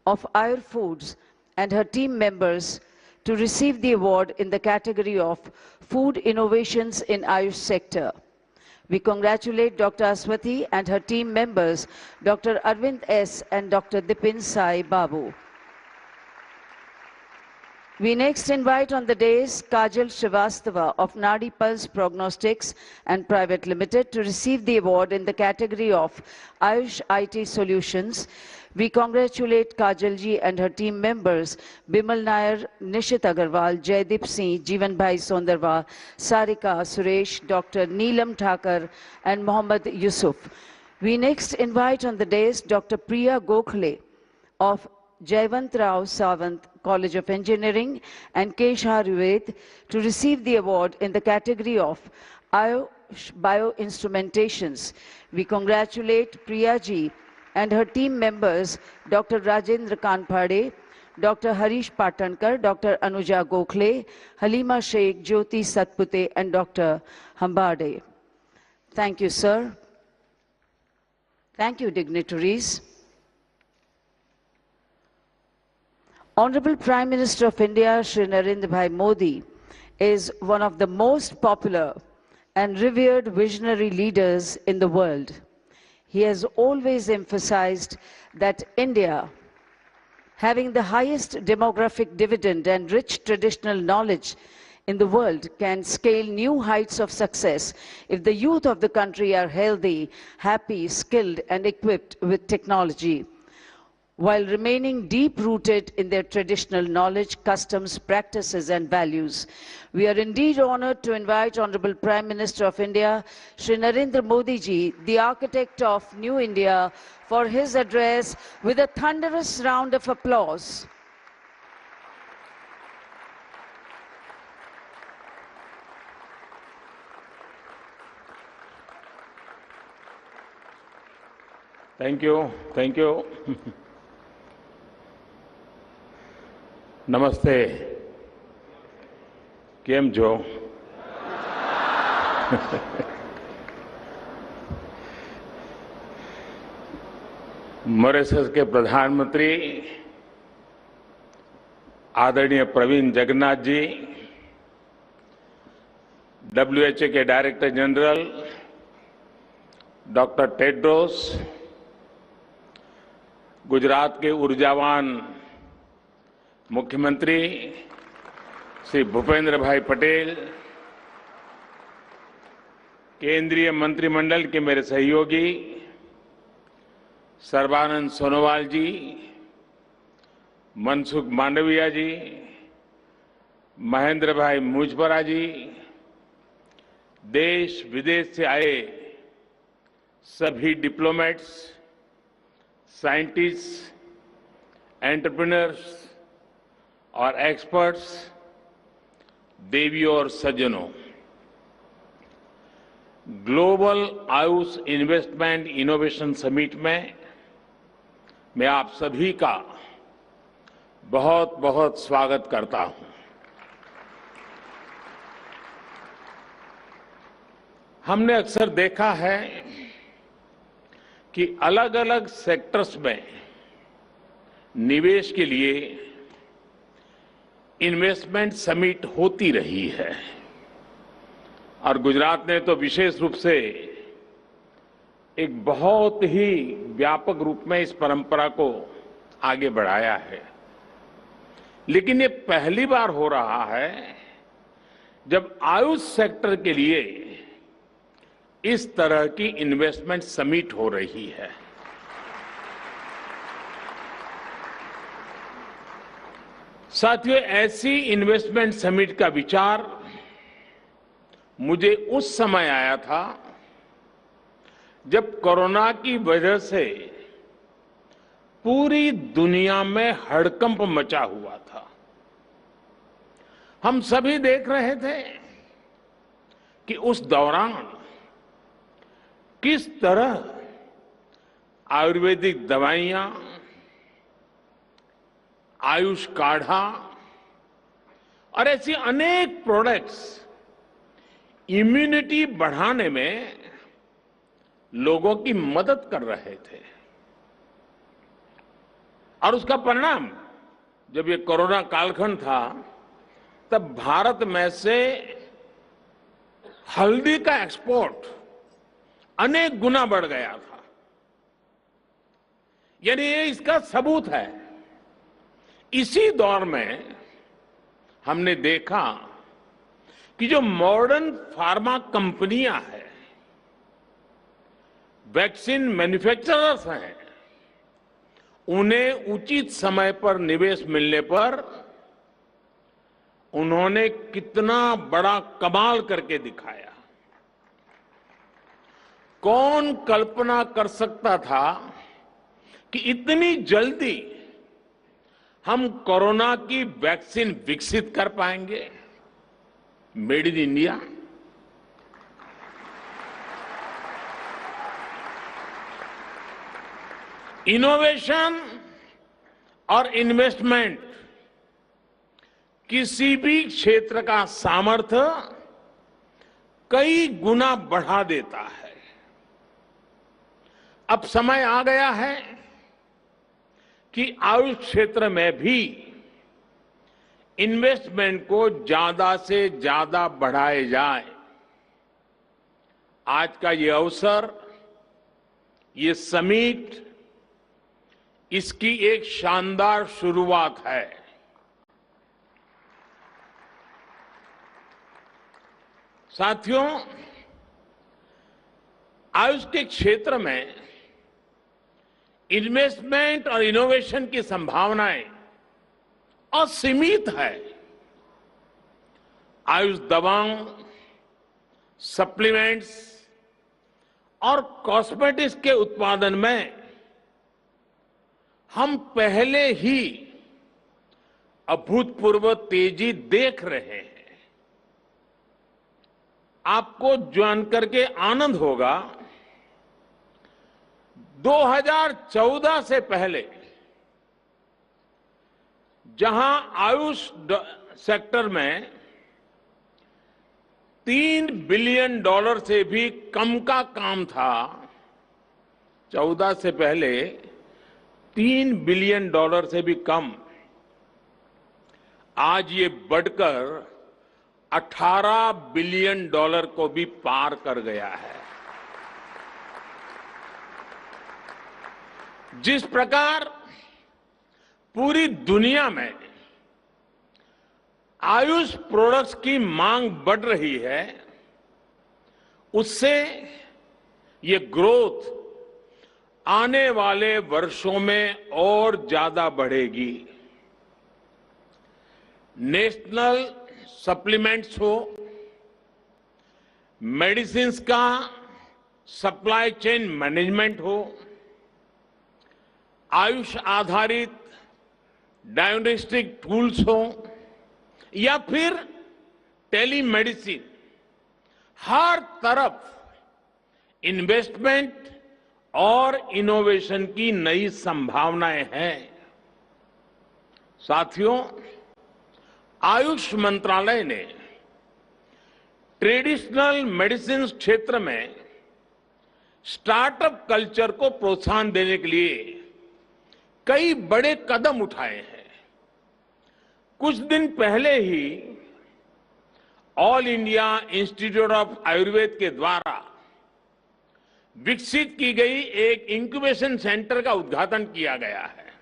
Speaker 1: of Ayur Foods and her team members to receive the award in the category of Food Innovations in AYUSH sector. We congratulate Dr. Aswati and her team members, Dr. Arvind S. and Dr. Dipin Sai Babu. We next invite on the dais Kajal Srivastava of Nadi Pulse Prognostics and Private Limited to receive the award in the category of AYUSH IT Solutions. We congratulate Kajal ji and her team members, Bimal Nair, Nishit Agarwal, Jaideep Singh, Jeevan Bhai Sondarwa, Sarika, Suresh, Dr. Neelam Thakar, and Mohammad Yusuf. We next invite on the dais Dr. Priya Gokhale of Jayavant Rao Sawant College of Engineering and Kesh Ayurved to receive the award in the category of AYUSH Bioinstrumentations. We congratulate Priya ji and her team members, Dr. Rajendra Kanpade, Dr. Harish Patankar, Dr. Anuja Gokhale, Halima Sheikh, Jyoti Satpute, and Dr. Hambade. Thank you, sir. Thank you, dignitaries. Honorable Prime Minister of India, Shri Narendra Bhai Modi, is one of the most popular and revered visionary leaders in the world. He has always emphasized that India, having the highest demographic dividend and rich traditional knowledge in the world, can scale new heights of success if the youth of the country are healthy, happy, skilled, and equipped with technology, while remaining deep-rooted in their traditional knowledge, customs, practices, and values. We are indeed honored to invite Honorable Prime Minister of India, Shri Narendra Modi ji, the architect of New India, for his address with a thunderous round of applause.
Speaker 3: Thank you. Thank you. નમસ્તે કેમ છો Mauritius के प्रधानमंत्री आदरणीय Praveen Jagannath ji,
Speaker 7: WHO के director general doctor Tedros, Gujarat के ऊर्जावान मुख्यमंत्री श्री भूपेंद्र भाई पटेल, केंद्रीय मंत्रिमंडल के मेरे सहयोगी सर्बानंद सोनोवाल जी, मनसुख मांडविया जी, महेंद्र भाई मुजपरा जी, देश विदेश से आए सभी डिप्लोमेट्स, साइंटिस्ट, एंटरप्रेन्योर्स और एक्सपर्ट्स, देवियों और सज्जनों, global Ayush investment innovation summit में मैं आप सभी का बहुत बहुत स्वागत करता हूं। हमने अक्सर देखा है कि अलग अलग सेक्टर्स में निवेश के लिए इन्वेस्टमेंट समिट होती रही है और गुजरात ने तो विशेष रूप से एक बहुत ही व्यापक रूप में इस परंपरा को आगे बढ़ाया है। लेकिन ये पहली बार हो रहा है जब आयुष सेक्टर के लिए इस तरह की इन्वेस्टमेंट समिट हो रही है। साथियों, ऐसी इन्वेस्टमेंट समिट का विचार मुझे उस समय आया था जब कोरोना की वजह से पूरी दुनिया में हड़कंप मचा हुआ था। हम सभी देख रहे थे कि उस दौरान किस तरह आयुर्वेदिक दवाइयां, आयुष काढ़ा और ऐसी अनेक प्रोडक्ट्स इम्यूनिटी बढ़ाने में लोगों की मदद कर रहे थे। और उसका परिणाम, जब ये कोरोना कालखंड था, तब भारत में से हल्दी का एक्सपोर्ट अनेक गुना बढ़ गया था। यानी ये इसका सबूत है। इसी दौर में हमने देखा कि जो मॉडर्न फार्मा कंपनियां हैं, वैक्सीन मैन्युफैक्चरर्स हैं, उन्हें उचित समय पर निवेश मिलने पर उन्होंने कितना बड़ा कमाल करके दिखाया। कौन कल्पना कर सकता था कि इतनी जल्दी हम कोरोना की वैक्सीन विकसित कर पाएंगे, मेड इन इंडिया। इनोवेशन और इन्वेस्टमेंट किसी भी क्षेत्र का सामर्थ्य कई गुना बढ़ा देता है। अब समय आ गया है कि आयुष क्षेत्र में भी इन्वेस्टमेंट को ज्यादा से ज्यादा बढ़ाए जाए। आज का ये अवसर, ये समिट, इसकी एक शानदार शुरुआत है। साथियों, आयुष के क्षेत्र में इन्वेस्टमेंट और इनोवेशन की संभावनाएं असीमित है। आयुष दवाओं, सप्लीमेंट्स और कॉस्मेटिक्स के उत्पादन में हम पहले ही अभूतपूर्व तेजी देख रहे हैं। आपको जानकर के आनंद होगा, 2014 से पहले जहां आयुष सेक्टर में $3 बिलियन से भी कम का काम था, 14 से पहले $3 बिलियन से भी कम, आज ये बढ़कर $18 बिलियन को भी पार कर गया है। जिस प्रकार पूरी दुनिया में आयुष प्रोडक्ट्स की मांग बढ़ रही है, उससे ये ग्रोथ आने वाले वर्षों में और ज्यादा बढ़ेगी। नेशनल सप्लीमेंट्स हो, मेडिसिन्स का सप्लाई चेन मैनेजमेंट हो, आयुष आधारित डायग्नोस्टिक टूल्स हो या फिर टेलीमेडिसिन, हर तरफ इन्वेस्टमेंट और इनोवेशन की नई संभावनाएं हैं। साथियों, आयुष मंत्रालय ने ट्रेडिशनल मेडिसिन क्षेत्र में स्टार्टअप कल्चर को प्रोत्साहन देने के लिए कई बड़े कदम उठाए हैं। कुछ दिन पहले ही all India institute of Ayurveda के द्वारा विकसित की गई एक इंक्यूबेशन सेंटर का उद्घाटन किया गया है,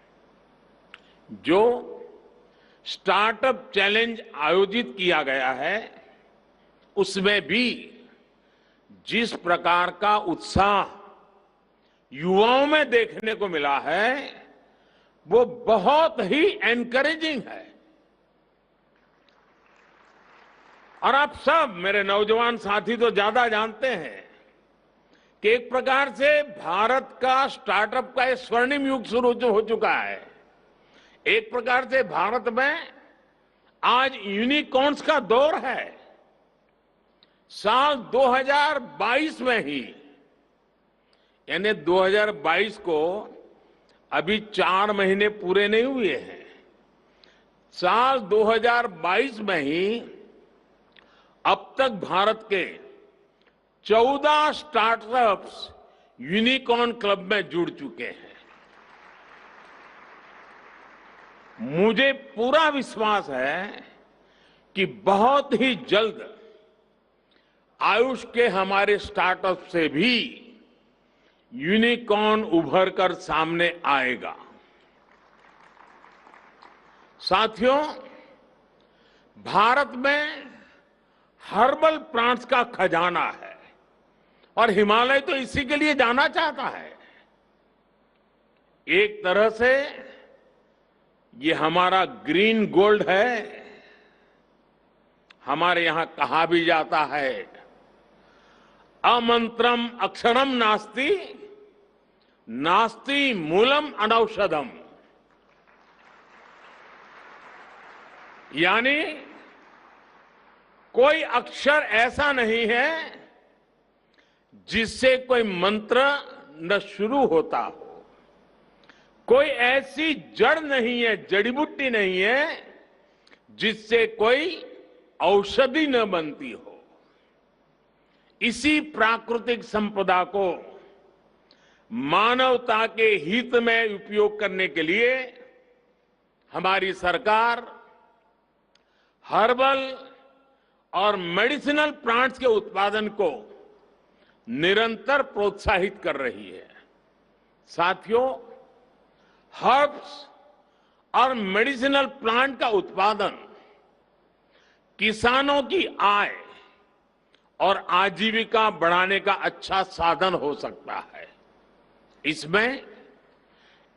Speaker 7: जो स्टार्टअप चैलेंज आयोजित किया गया है। उसमें भी जिस प्रकार का उत्साह युवाओं में देखने को मिला है, वो बहुत ही एनकरेजिंग है। और आप सब मेरे नौजवान साथी तो ज्यादा जानते हैं कि एक प्रकार से भारत का स्टार्टअप का एक स्वर्णिम युग शुरू हो चुका है। एक प्रकार से भारत में आज यूनिकॉर्न्स का दौर है। साल 2022 में ही, यानी 2022 को अभी 4 महीने पूरे नहीं हुए हैं, साल 2022 में ही अब तक भारत के 14 स्टार्टअप्स यूनिकॉर्न क्लब में जुड़ चुके हैं। मुझे पूरा विश्वास है कि बहुत ही जल्द आयुष के हमारे स्टार्टअप से भी यूनिकॉर्न उभर कर सामने आएगा। साथियों, भारत में हर्बल प्लांट्स का खजाना है और हिमालय तो इसी के लिए जाना चाहता है। एक तरह से ये हमारा ग्रीन गोल्ड है। हमारे यहां कहा भी जाता है, अमंत्रम अक्षरम नास्ति, नास्ति मूलम अनौषधम। यानी कोई अक्षर ऐसा नहीं है जिससे कोई मंत्र न शुरू होता हो, कोई ऐसी जड़ नहीं है, जड़ी बूटी नहीं है जिससे कोई औषधि न बनती हो। इसी प्राकृतिक संपदा को मानवता के हित में उपयोग करने के लिए हमारी सरकार हर्बल और मेडिसिनल प्लांट्स के उत्पादन को निरंतर प्रोत्साहित कर रही है। साथियों, हर्ब्स और मेडिसिनल प्लांट का उत्पादन किसानों की आय और आजीविका बढ़ाने का अच्छा साधन हो सकता है। इसमें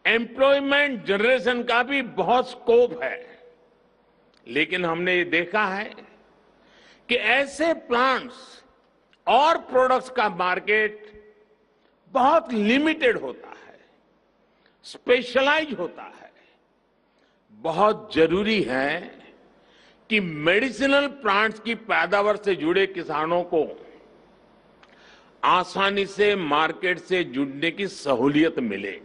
Speaker 7: एम्प्लॉयमेंट जनरेशन का भी बहुत स्कोप है। लेकिन हमने ये देखा है कि ऐसे प्लांट्स और प्रोडक्ट्स का मार्केट बहुत लिमिटेड होता है, स्पेशलाइज होता है। बहुत जरूरी है कि मेडिसिनल प्लांट्स की पैदावार से जुड़े किसानों को आसानी से मार्केट से जुड़ने की सहूलियत मिले।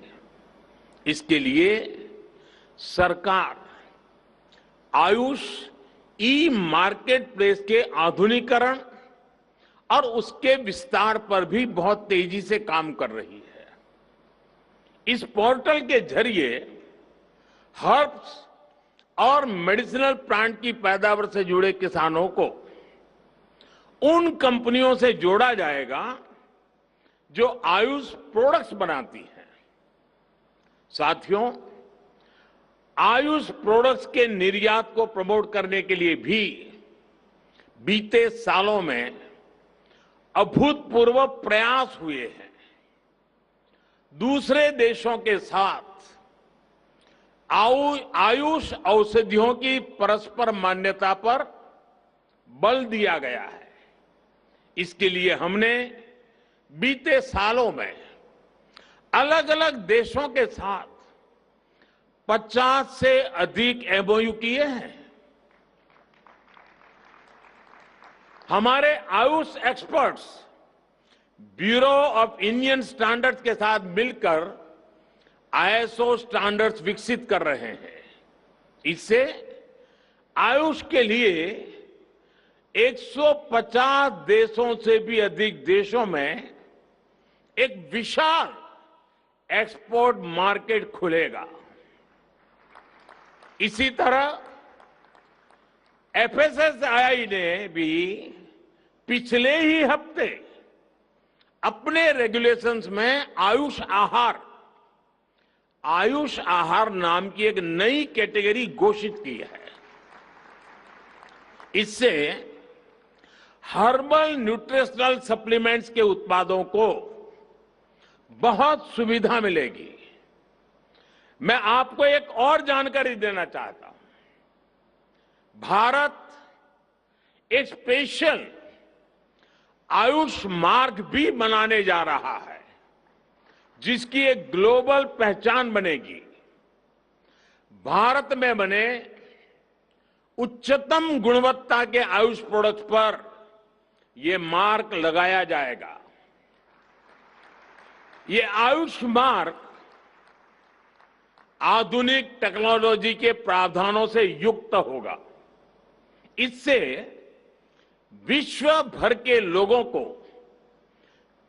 Speaker 7: इसके लिए सरकार आयुष ई मार्केट प्लेस के आधुनिकीकरण और उसके विस्तार पर भी बहुत तेजी से काम कर रही है। इस पोर्टल के जरिए हर्ब्स और मेडिसिनल प्लांट की पैदावार से जुड़े किसानों को उन कंपनियों से जोड़ा जाएगा जो आयुष प्रोडक्ट्स बनाती हैं। साथियों, आयुष प्रोडक्ट्स के निर्यात को प्रमोट करने के लिए भी बीते सालों में अभूतपूर्व प्रयास हुए हैं। दूसरे देशों के साथ आयुष औषधियों की परस्पर मान्यता पर बल दिया गया है। इसके लिए हमने बीते सालों में अलग अलग देशों के साथ 50 से अधिक एमओयू किए हैं। हमारे Ayush experts bureau of Indian standards के साथ मिलकर आईएसओ स्टैंडर्ड्स विकसित कर रहे हैं। इससे आयुष के लिए 150 देशों से भी अधिक देशों में एक विशाल एक्सपोर्ट मार्केट खुलेगा। इसी तरह एफएसएसआई ने भी पिछले ही हफ्ते अपने रेगुलेशंस में आयुष आहार नाम की एक नई कैटेगरी घोषित की है। इससे हर्बल न्यूट्रिशनल सप्लीमेंट्स के उत्पादों को बहुत सुविधा मिलेगी। मैं आपको एक और जानकारी देना चाहता हूं। भारत एक स्पेशल आयुष मार्क भी बनाने जा रहा है, जिसकी एक ग्लोबल पहचान बनेगी। भारत में बने उच्चतम गुणवत्ता के आयुष प्रोडक्ट्स पर यह मार्क लगाया जाएगा। ये आयुष मार्क आधुनिक टेक्नोलॉजी के प्रावधानों से युक्त होगा। इससे विश्व भर के लोगों को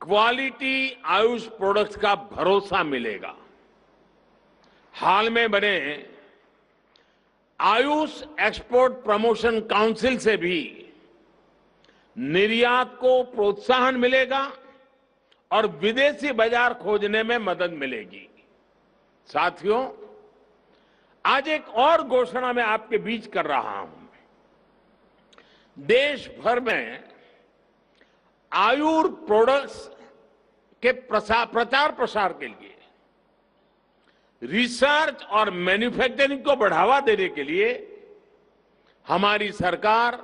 Speaker 7: क्वालिटी आयुष प्रोडक्ट्स का भरोसा मिलेगा। हाल में बने आयुष एक्सपोर्ट प्रमोशन काउंसिल से भी निर्यात को प्रोत्साहन मिलेगा और विदेशी बाजार खोजने में मदद मिलेगी। साथियों, आज एक और घोषणा मैं आपके बीच कर रहा हूं। देश भर में आयुर प्रोडक्ट्स के प्रचार प्रसार के लिए रिसर्च और मैन्युफैक्चरिंग को बढ़ावा देने के लिए हमारी सरकार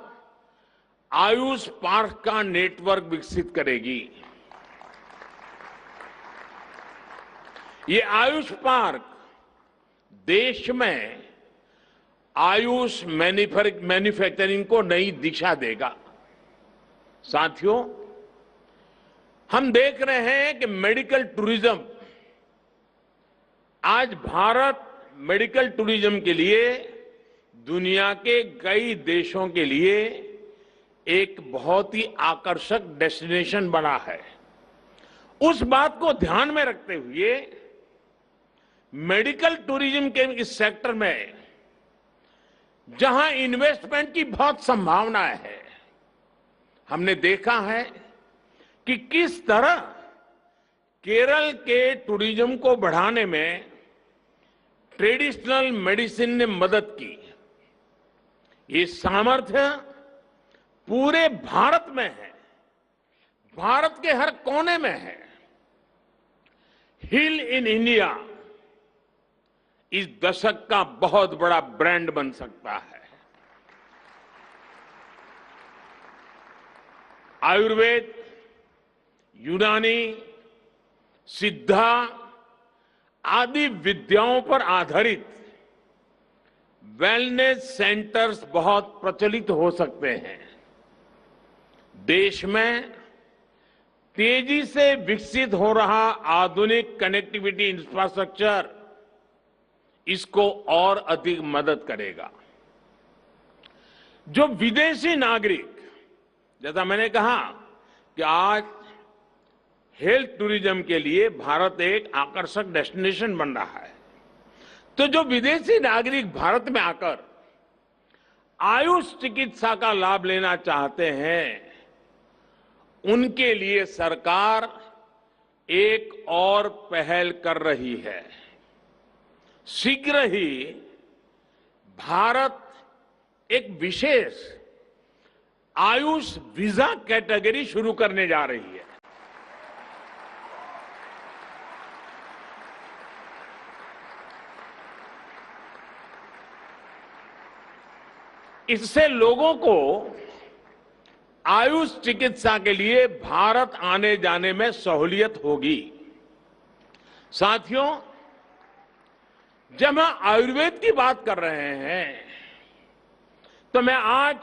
Speaker 7: आयुष पार्क का नेटवर्क विकसित करेगी। ये आयुष पार्क देश में आयुष मैन्युफैक्चरिंग को नई दिशा देगा। साथियों, हम देख रहे हैं कि मेडिकल टूरिज्म, आज भारत मेडिकल टूरिज्म के लिए दुनिया के कई देशों के लिए एक बहुत ही आकर्षक डेस्टिनेशन बना है। उस बात को ध्यान में रखते हुए मेडिकल टूरिज्म के इस सेक्टर में जहां इन्वेस्टमेंट की बहुत संभावना है, हमने देखा है कि किस तरह केरल के टूरिज्म को बढ़ाने में ट्रेडिशनल मेडिसिन ने मदद की। ये सामर्थ्य पूरे भारत में है, भारत के हर कोने में है। हील इन इंडिया इस दशक का बहुत बड़ा ब्रांड बन सकता है। आयुर्वेद, यूनानी, सिद्धा आदि विद्याओं पर आधारित वेलनेस सेंटर्स बहुत प्रचलित हो सकते हैं। देश में तेजी से विकसित हो रहा आधुनिक कनेक्टिविटी इंफ्रास्ट्रक्चर इसको और अधिक मदद करेगा। जो विदेशी नागरिक, जैसा मैंने कहा कि आज हेल्थ टूरिज्म के लिए भारत एक आकर्षक डेस्टिनेशन बन रहा है, तो जो विदेशी नागरिक भारत में आकर आयुष चिकित्सा का लाभ लेना चाहते हैं, उनके लिए सरकार एक और पहल कर रही है। शीघ्र ही भारत एक विशेष आयुष वीजा कैटेगरी शुरू करने जा रही है। इससे लोगों को आयुष चिकित्सा के लिए भारत आने जाने में सहूलियत होगी। साथियों, जब हम आयुर्वेद की बात कर रहे हैं तो मैं आज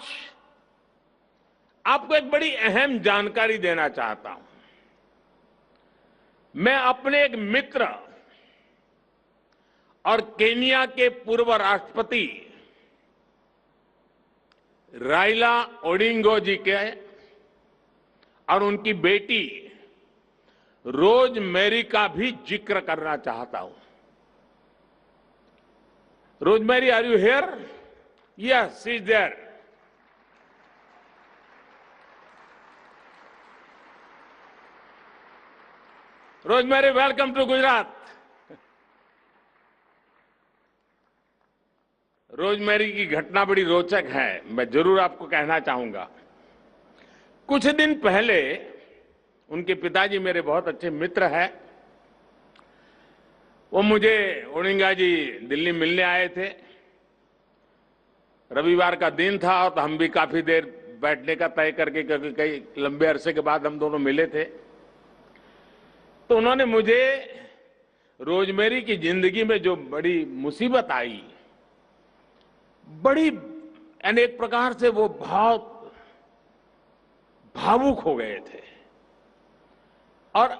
Speaker 7: आपको एक बड़ी अहम जानकारी देना चाहता हूं। मैं अपने एक मित्र और केनिया के पूर्व राष्ट्रपति राइला ओडिंगो जी के और उनकी बेटी रोजमेरी का भी जिक्र करना चाहता हूं। Rosemary, are you here? Yes, she is there. Rosemary, welcome to Gujarat. Rosemary की घटना बड़ी रोचक है, मैं जरूर आपको कहना चाहूंगा। कुछ दिन पहले उनके पिताजी मेरे बहुत अच्छे मित्र हैं। वो मुझे ओडिंगा जी दिल्ली मिलने आए थे। रविवार का दिन था और हम भी काफी देर बैठने का तय करके, क्योंकि कई लंबे अरसे के बाद हम दोनों मिले थे। तो उन्होंने मुझे रोजमेरी की जिंदगी में जो बड़ी मुसीबत आई, बड़ी अनेक प्रकार से वो बहुत भावुक हो गए थे और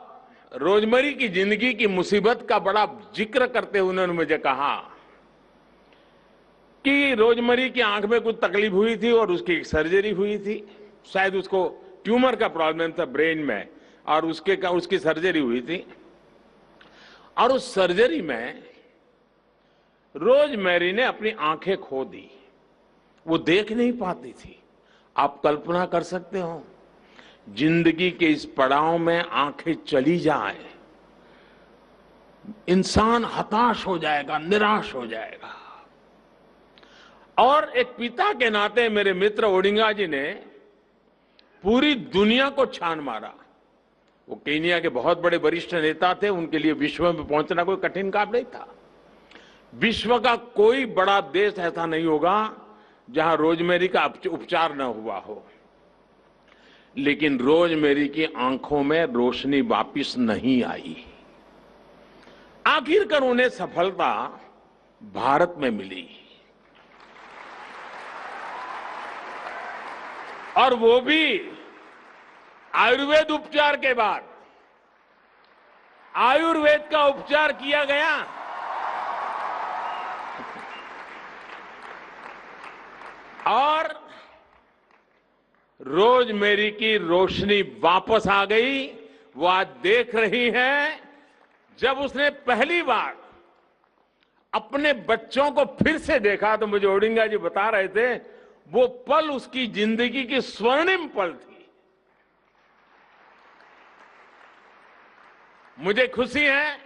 Speaker 7: रोजमेरी की जिंदगी की मुसीबत का बड़ा जिक्र करते हुए उन्होंने मुझे कहा कि रोजमेरी की आंख में कुछ तकलीफ हुई थी और उसकी एक सर्जरी हुई थी। शायद उसको ट्यूमर का प्रॉब्लम था ब्रेन में और उसकी सर्जरी हुई थी। और उस सर्जरी में रोजमेरी ने अपनी आंखें खो दी। वो देख नहीं पाती थी। आप कल्पना कर सकते हो, जिंदगी के इस पड़ाव में आंखें चली जाए, इंसान हताश हो जाएगा, निराश हो जाएगा। और एक पिता के नाते मेरे मित्र ओडिंगा जी ने पूरी दुनिया को छान मारा। वो केनिया के बहुत बड़े वरिष्ठ नेता थे, उनके लिए विश्व में पहुंचना कोई कठिन काम नहीं था। विश्व का कोई बड़ा देश ऐसा नहीं होगा जहां रोजमेरी का उपचार न हुआ हो। लेकिन रोजमेरी की आंखों में रोशनी वापिस नहीं आई। आखिरकार उन्हें सफलता भारत में मिली और वो भी आयुर्वेद उपचार के बाद। आयुर्वेद का उपचार किया गया और रोजमेरी की रोशनी वापस आ गई। वो आज देख रही हैं, जब उसने पहली बार अपने बच्चों को फिर से देखा तो मुझे ओडिंगा जी बता रहे थे, वो पल उसकी जिंदगी की स्वर्णिम पल थी। मुझे खुशी है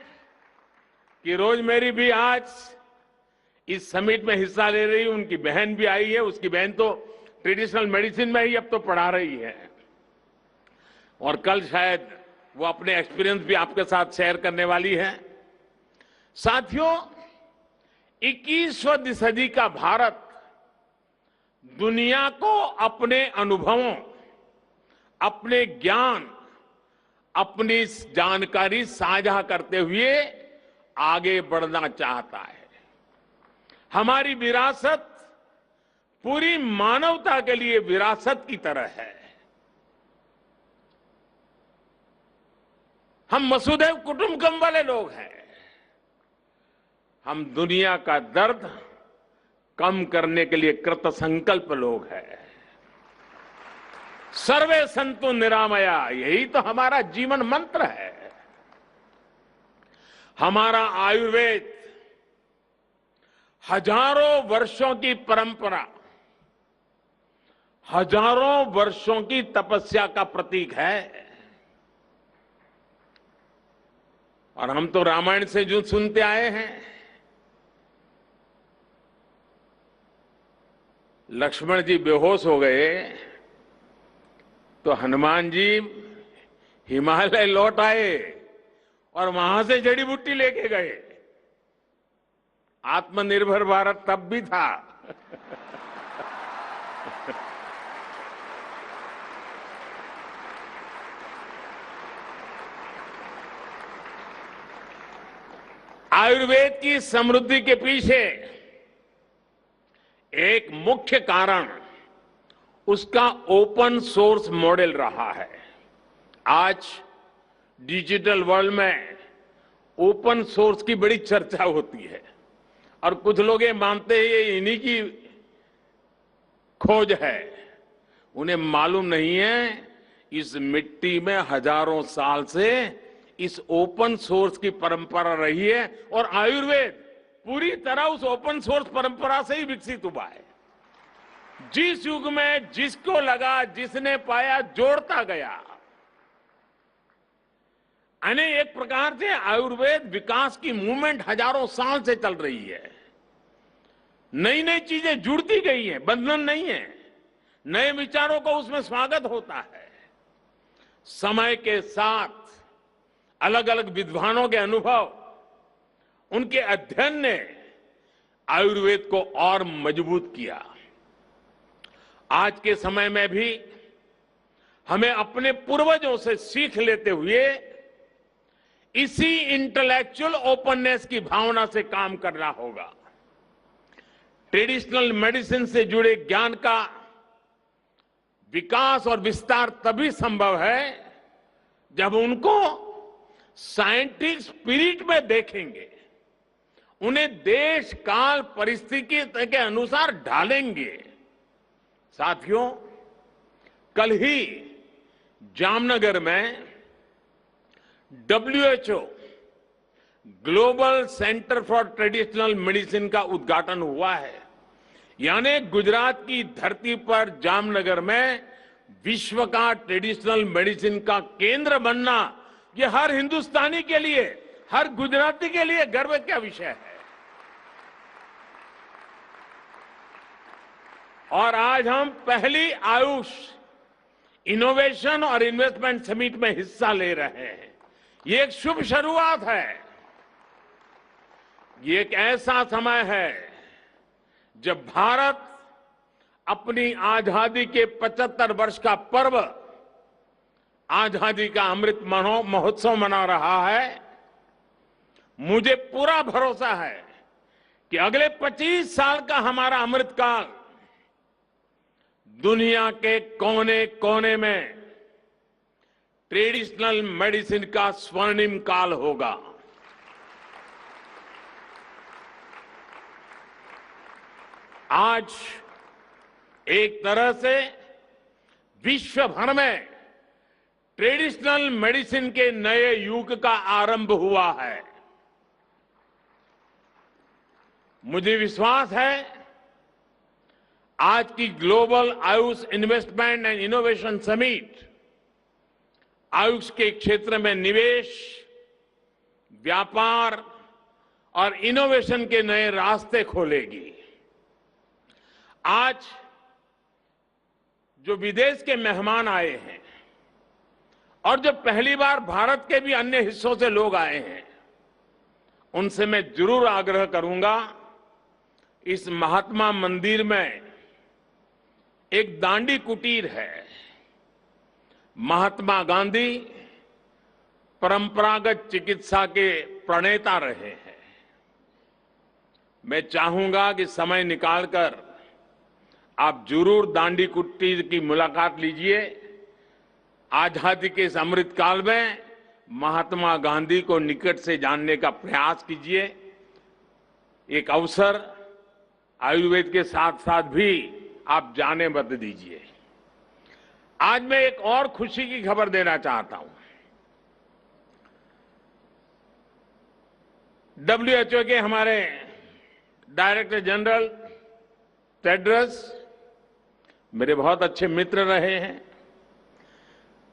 Speaker 7: कि रोजमेरी भी आज इस समिट में हिस्सा ले रही है। उनकी बहन भी आई है। उसकी बहन तो ट्रेडिशनल मेडिसिन में ही अब तो पढ़ा रही है और कल शायद वो अपने एक्सपीरियंस भी आपके साथ शेयर करने वाली है। साथियों, 21वीं सदी का भारत दुनिया को अपने अनुभवों, अपने ज्ञान, अपनी जानकारी साझा करते हुए आगे बढ़ना चाहता है। हमारी विरासत पूरी मानवता के लिए विरासत की तरह है। हम वसुधैव कुटुंबकम वाले लोग हैं। हम दुनिया का दर्द कम करने के लिए कृत संकल्प लोग हैं। सर्वे संतु निरामया, यही तो हमारा जीवन मंत्र है। हमारा आयुर्वेद हजारों वर्षों की परंपरा, हजारों वर्षों की तपस्या का प्रतीक है। और हम तो रामायण से जो सुनते आए हैं, लक्ष्मण जी बेहोश हो गए तो हनुमान जी हिमालय लौट आए और वहां से जड़ी बूटी लेके गए। आत्मनिर्भर भारत तब भी था। आयुर्वेद की समृद्धि के पीछे एक मुख्य कारण उसका ओपन सोर्स मॉडल रहा है। आज डिजिटल वर्ल्ड में ओपन सोर्स की बड़ी चर्चा होती है और कुछ लोग ये मानते हैं ये इन्हीं की खोज है। उन्हें मालूम नहीं है इस मिट्टी में हजारों साल से इस ओपन सोर्स की परंपरा रही है और आयुर्वेद पूरी तरह उस ओपन सोर्स परंपरा से ही विकसित हुआ है। जिस युग में जिसको लगा, जिसने पाया, जोड़ता गया। यानी एक प्रकार से आयुर्वेद विकास की मूवमेंट हजारों साल से चल रही है। नई नई चीजें जुड़ती गई हैं, बंधन नहीं है। नए विचारों को उसमें स्वागत होता है। समय के साथ अलग अलग विद्वानों के अनुभव, उनके अध्ययन ने आयुर्वेद को और मजबूत किया। आज के समय में भी हमें अपने पूर्वजों से सीख लेते हुए इसी इंटेलेक्चुअल ओपननेस की भावना से काम करना होगा। ट्रेडिशनल मेडिसिन से जुड़े ज्ञान का विकास और विस्तार तभी संभव है जब उनको साइंटिफिक स्पिरिट में देखेंगे, उन्हें देश काल परिस्थिति के अनुसार ढालेंगे। साथियों, कल ही जामनगर में WHO global centre for traditional medicine का उद्घाटन हुआ है। यानी गुजरात की धरती पर जामनगर में विश्व का ट्रेडिशनल मेडिसिन का केंद्र बनना, यह हर हिंदुस्तानी के लिए, हर गुजराती के लिए गर्व का विषय है। और आज हम पहली आयुष इनोवेशन और इन्वेस्टमेंट समिट में हिस्सा ले रहे हैं। ये एक शुभ शुरुआत है। ये एक ऐसा समय है जब भारत अपनी आजादी के 75 वर्ष का पर्व, आजादी का अमृत महोत्सव मना रहा है। मुझे पूरा भरोसा है कि अगले 25 साल का हमारा अमृतकाल दुनिया के कोने कोने में ट्रेडिशनल मेडिसिन का स्वर्णिम काल होगा। आज एक तरह से विश्व भर में ट्रेडिशनल मेडिसिन के नए युग का आरंभ हुआ है। मुझे विश्वास है आज की global Ayush investment and innovation summit Ayush के क्षेत्र में निवेश, व्यापार और इनोवेशन के नए रास्ते खोलेगी। आज जो विदेश के मेहमान आए हैं और जो पहली बार भारत के भी अन्य हिस्सों से लोग आए हैं, उनसे मैं जरूर आग्रह करूंगा, इस महात्मा मंदिर में एक दांडी कुटीर है। महात्मा गांधी परंपरागत चिकित्सा के प्रणेता रहे हैं। मैं चाहूंगा कि समय निकालकर आप जरूर दांडी कुटीर की मुलाकात लीजिए। आजादी के इस अमृत काल में महात्मा गांधी को निकट से जानने का प्रयास कीजिए। एक अवसर आयुर्वेद के साथ साथ भी आप जाने मत दीजिए। आज मैं एक और खुशी की खबर देना चाहता हूं। WHO के हमारे डायरेक्टर जनरल टेड्रस मेरे बहुत अच्छे मित्र रहे हैं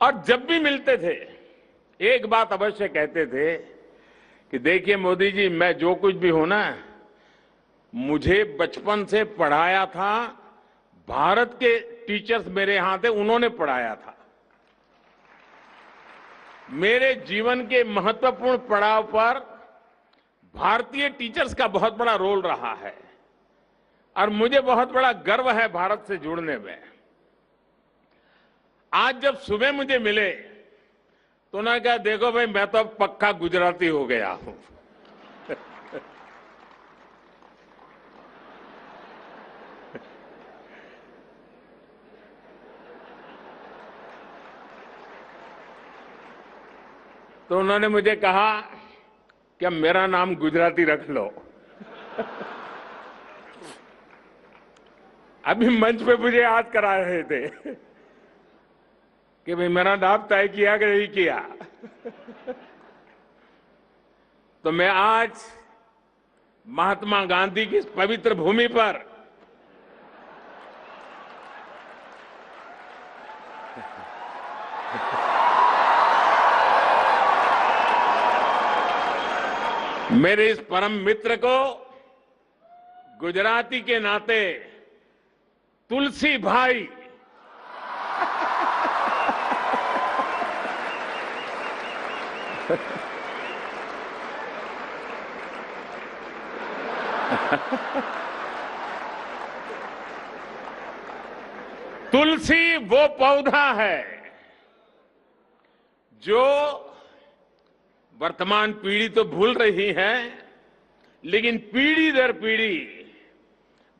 Speaker 7: और जब भी मिलते थे एक बात अवश्य कहते थे कि देखिए मोदी जी, मैं जो कुछ भी हूं ना, मुझे बचपन से पढ़ाया था भारत के टीचर्स मेरे यहां थे, उन्होंने पढ़ाया था। मेरे जीवन के महत्वपूर्ण पड़ाव पर भारतीय टीचर्स का बहुत बड़ा रोल रहा है और मुझे बहुत बड़ा गर्व है भारत से जुड़ने में। आज जब सुबह मुझे मिले तो उन्होंने कहा, देखो भाई, मैं तो अब पक्का गुजराती हो गया हूं। तो उन्होंने मुझे कहा कि अब मेरा नाम गुजराती रख लो। अभी मंच पे मुझे याद करा रहे थे कि भाई मेरा नाम तय किया कि नहीं किया। तो मैं आज महात्मा गांधी की इस पवित्र भूमि पर मेरे इस परम मित्र को गुजराती के नाते तुलसी भाई तुलसी वो पौधा है जो वर्तमान पीढ़ी तो भूल रही है, लेकिन पीढ़ी दर पीढ़ी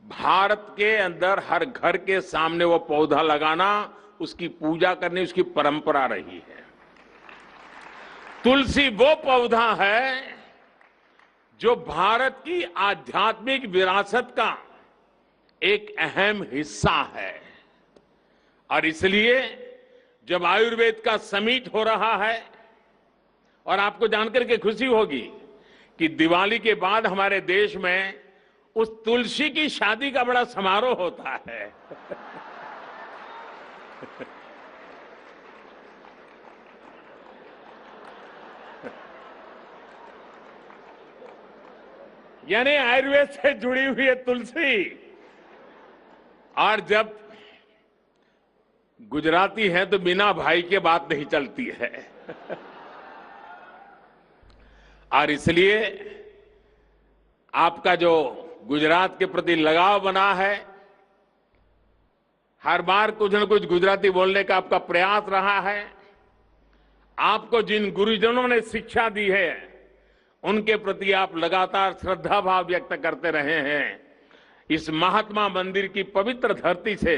Speaker 7: भारत के अंदर हर घर के सामने वो पौधा लगाना, उसकी पूजा करनी, उसकी परंपरा रही है। तुलसी वो पौधा है जो भारत की आध्यात्मिक विरासत का एक अहम हिस्सा है और इसलिए जब आयुर्वेद का समिट हो रहा है, और आपको जानकर के खुशी होगी कि दिवाली के बाद हमारे देश में उस तुलसी की शादी का बड़ा समारोह होता है। यानी आयुर्वेद से जुड़ी हुई है तुलसी। और जब गुजराती है तो बिना भाई के बात नहीं चलती है। और इसलिए आपका जो गुजरात के प्रति लगाव बना है, हर बार कुछ न कुछ गुजराती बोलने का आपका प्रयास रहा है, आपको जिन गुरुजनों ने शिक्षा दी है उनके प्रति आप लगातार श्रद्धा भाव व्यक्त करते रहे हैं। इस महात्मा मंदिर की पवित्र धरती से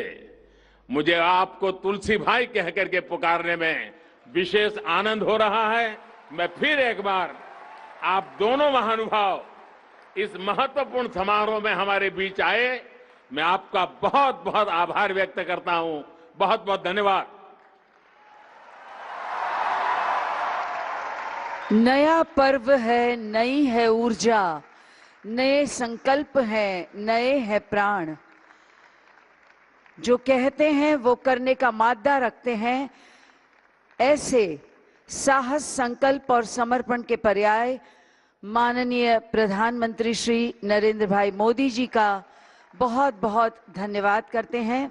Speaker 7: मुझे आपको तुलसी भाई कह करके पुकारने में विशेष आनंद हो रहा है। मैं फिर एक बार आप दोनों महानुभाव इस महत्वपूर्ण समारोह में हमारे बीच आए, मैं आपका बहुत बहुत आभार व्यक्त करता हूं। बहुत बहुत धन्यवाद।
Speaker 1: नया पर्व है, नई है ऊर्जा, नए संकल्प हैं, नए हैं प्राण। जो कहते हैं वो करने का मादा रखते हैं। ऐसे साहस, संकल्प और समर्पण के पर्याय माननीय प्रधानमंत्री श्री नरेंद्र भाई मोदी जी का बहुत बहुत धन्यवाद करते हैं।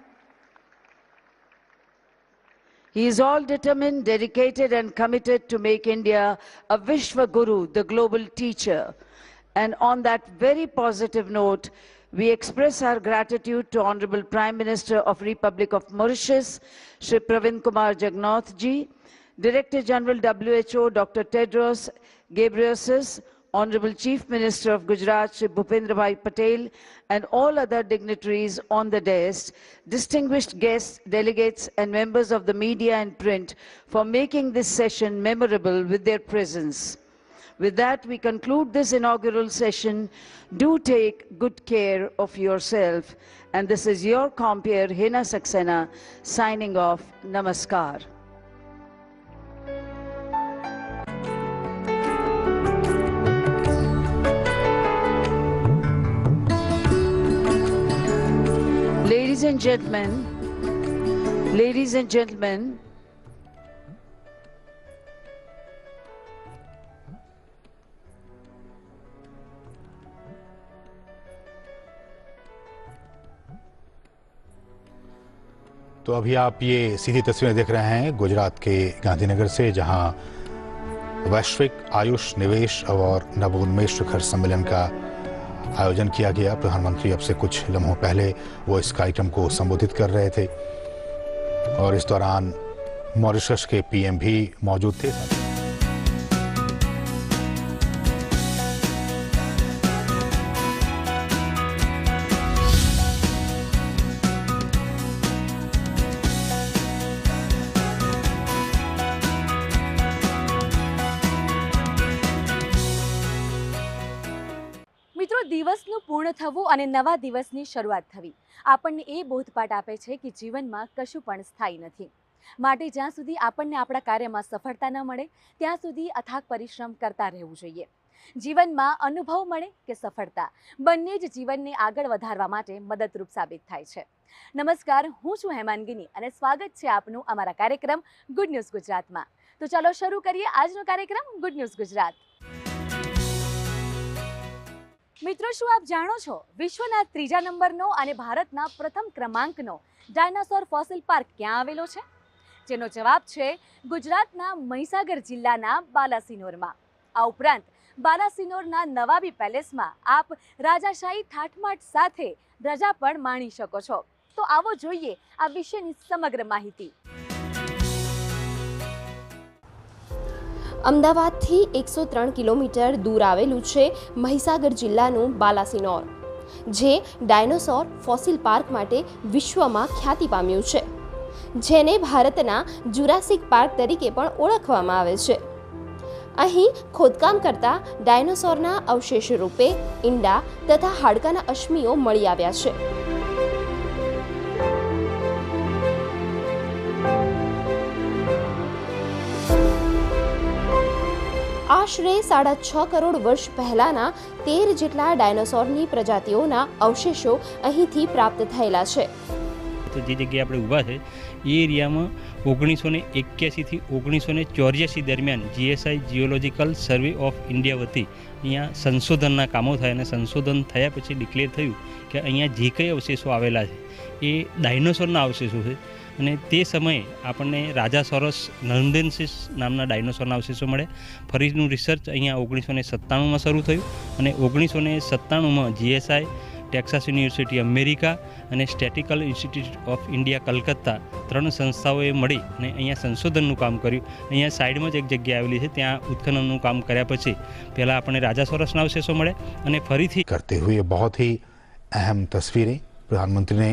Speaker 1: He is all determined, dedicated and committed to make India a Vishwa Guru, the global teacher. And on that very positive note, we express our gratitude to Honorable Prime Minister of Republic of Mauritius, Shri Pravind Kumar Jagnauth ji, Director General WHO, Dr. Tedros Ghebreyesus, Honorable Chief Minister of Gujarat, Shri Bhupendra Bhai Patel, and all other dignitaries on the dais, distinguished guests, delegates, and members of the media and print for making this session memorable with their presence. With that, we conclude this inaugural session. Do take good care of yourself. And this is your compeer, Hina Saxena, signing off. Namaskar. Ladies and gentlemen, Ladies and gentlemen,
Speaker 9: तो अभी आप ये सीधी तस्वीरें देख रहे हैं गुजरात के गांधीनगर से, जहां वैश्विक आयुष निवेश और नवोन्मेष शिखर सम्मेलन का आयोजन किया गया। प्रधानमंत्री अब से कुछ लम्हों पहले वो इस कार्यक्रम को संबोधित कर रहे थे और इस दौरान मॉरिशस के पीएम भी मौजूद थे।
Speaker 10: મિત્રો, દિવસનું પૂર્ણ થવું અને નવા દિવસની શરૂઆત થવી આપણને એ બોધપાઠ આપે છે કે જીવનમાં કશું પણ સ્થાયી નથી. માટે જ્યાં સુધી આપણને આપણા કાર્યમાં સફળતા ન મળે ત્યાં સુધી અથાગ પરિશ્રમ કરતા રહેવું જોઈએ. જીવનમાં અનુભવ મળે કે સફળતા બંને જ જીવનને આગળ વધારવા માટે મદદરૂપ સાબિત થાય છે. નમસ્કાર, હું છું હેમાંગીની અને સ્વાગત છે આપનું અમારા કાર્યક્રમ ગુડ ન્યૂઝ ગુજરાતમાં. તો ચાલો શરૂ કરીએ આજનો કાર્યક્રમ ગુડ ન્યૂઝ ગુજરાત. મિત્રો, શું આપ જાણો છો વિશ્વના 3જા નંબરનો અને ભારતના પ્રથમ ક્રમાંકનો ડાયનાસોર ફોસિલ પાર્ક ક્યાં આવેલો છે? જેનો જવાબ છે ગુજરાતના મહીસાગર જિલ્લાના બાલાસિનોરમાં. આ ઉપરાંત બાલાસિનોરના નવાબી પેલેસમાં આપ રાજાશાહી ઠાઠમાઠ સાથે રજા પણ માણી શકો છો. તો આવો જોઈએ આ વિશેની સમગ્ર માહિતી. અમદાવાદથી 103 કિલોમીટર દૂર આવેલું છે મહીસાગર જિલ્લાનું બાલાસિનોર, જે ડાયનોસોર ફોસિલ પાર્ક માટે વિશ્વમાં ખ્યાતિ પામ્યું છે, જેને ભારતના જુરાસિક પાર્ક તરીકે પણ ઓળખવામાં આવે છે. અહીં ખોદકામ કરતા ડાયનોસોરના અવશેષ રૂપે ઈંડા તથા હાડકાના અશ્મિઓ મળી આવ્યા છે. આશરે 6.5 કરોડ વર્ષ પહેલાના 13 જેટલા ડાયનોસોરની પ્રજાતિઓના અવશેષો અહીંથી પ્રાપ્ત થયેલા છે.
Speaker 11: તો જે જગ્યાએ આપણે ઊભા છે એ એરિયામાં 1981 થી 1984 દરમિયાન GSI geological survey of India વતી અહીંયા સંશોધનના કામો થયા અને સંશોધન થયા પછી ડિક્લેર થયું કે અહીંયા જે કંઈ અવશેષો આવેલા છે એ ડાયનોસોરના અવશેષો છે. અને તે સમયે આપણને રાજાસોરસ નંદેન્સિસ નામના ડાયનોસોરના અવશેષો મળે. ફરીનું રિસર્ચ અહીંયા 1997માં શરૂ થયું અને 1997માં જીએસઆઈ, ટેક્સાસ યુનિવર્સિટી અમેરિકા અને સ્ટેટિકલ ઇન્સ્ટિટ્યૂટ ઓફ ઇન્ડિયા કલકત્તા 3 સંસ્થાઓએ મળી અને અહીંયા સંશોધનનું કામ કર્યું. અહીંયા સાઈડમાં જ એક જગ્યા આવેલી છે, ત્યાં ઉત્ખનનનું કામ કર્યા પછી પહેલાં આપણને રાજાસોરસના અવશેષો મળે અને ફરીથી
Speaker 9: करते हुए बहुत ही अहम तस्वीरें प्रधानमंत्री ने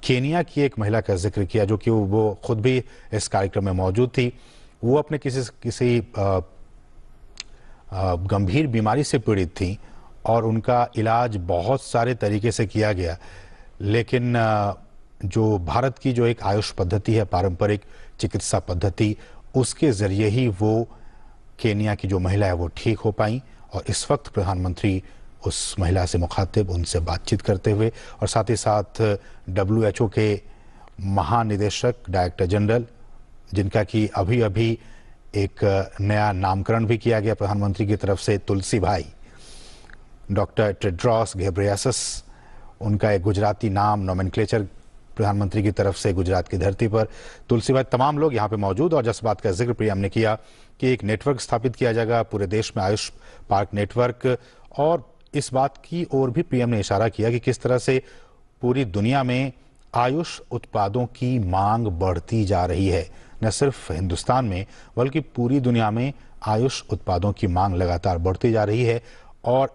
Speaker 9: केनिया की एक महिला का जिक्र किया, जो कि वो खुद भी इस कार्यक्रम में मौजूद थी. वो अपने किसी गंभीर बीमारी से पीड़ित थी और उनका इलाज बहुत सारे तरीके से किया गया, लेकिन जो भारत की जो एक आयुष पद्धति है, पारंपरिक चिकित्सा पद्धति, उसके जरिए ही वो केनिया की जो महिला है वो ठीक हो पाई. और इस वक्त प्रधानमंत्री उस महिला से मुखातिब, उनसे बातचीत करते हुए और साथ ही साथ WHO के महानिदेशक डायरेक्टर जनरल, जिनका कि अभी अभी एक नया नामकरण भी किया गया प्रधानमंत्री की तरफ से, तुलसी भाई, डॉक्टर टेड्रोस घेब्रेयेसस, उनका एक गुजराती नाम नोमेनक्लेचर प्रधानमंत्री की तरफ से गुजरात की धरती पर तुलसी भाई, तमाम लोग यहाँ पे मौजूद. और जिस बात का जिक्र प्रियम ने किया कि एक नेटवर्क स्थापित किया जाएगा पूरे देश में, आयुष पार्क नेटवर्क, और इस बात की ओर भी पीएम ने इशारा किया कि किस तरह से पूरी दुनिया में आयुष उत्पादों की मांग बढ़ती जा रही है. न सिर्फ हिंदुस्तान में बल्कि पूरी दुनिया में आयुष उत्पादों की मांग लगातार बढ़ती जा रही है. और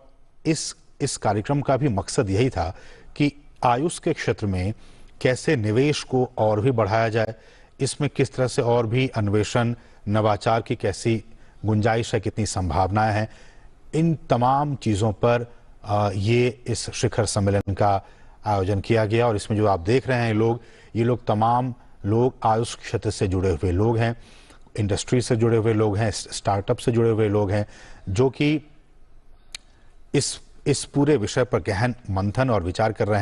Speaker 9: इस कार्यक्रम का भी मकसद यही था कि आयुष के क्षेत्र में कैसे निवेश को और भी बढ़ाया जाए, इसमें किस तरह से और भी अन्वेषण, नवाचार की कैसी गुंजाइश है, कितनी संभावनाएं हैं. इन तमाम चीज़ों पर ये इस शिखर सम्मेलन का आयोजन किया गया. और इसमें जो आप देख रहे हैं ये लोग तमाम लोग आयुष क्षेत्र से जुड़े हुए लोग हैं, इंडस्ट्री से जुड़े हुए लोग हैं, स्टार्टअप से जुड़े हुए लोग हैं, जो कि इस पूरे विषय पर गहन मंथन और विचार कर रहे हैं.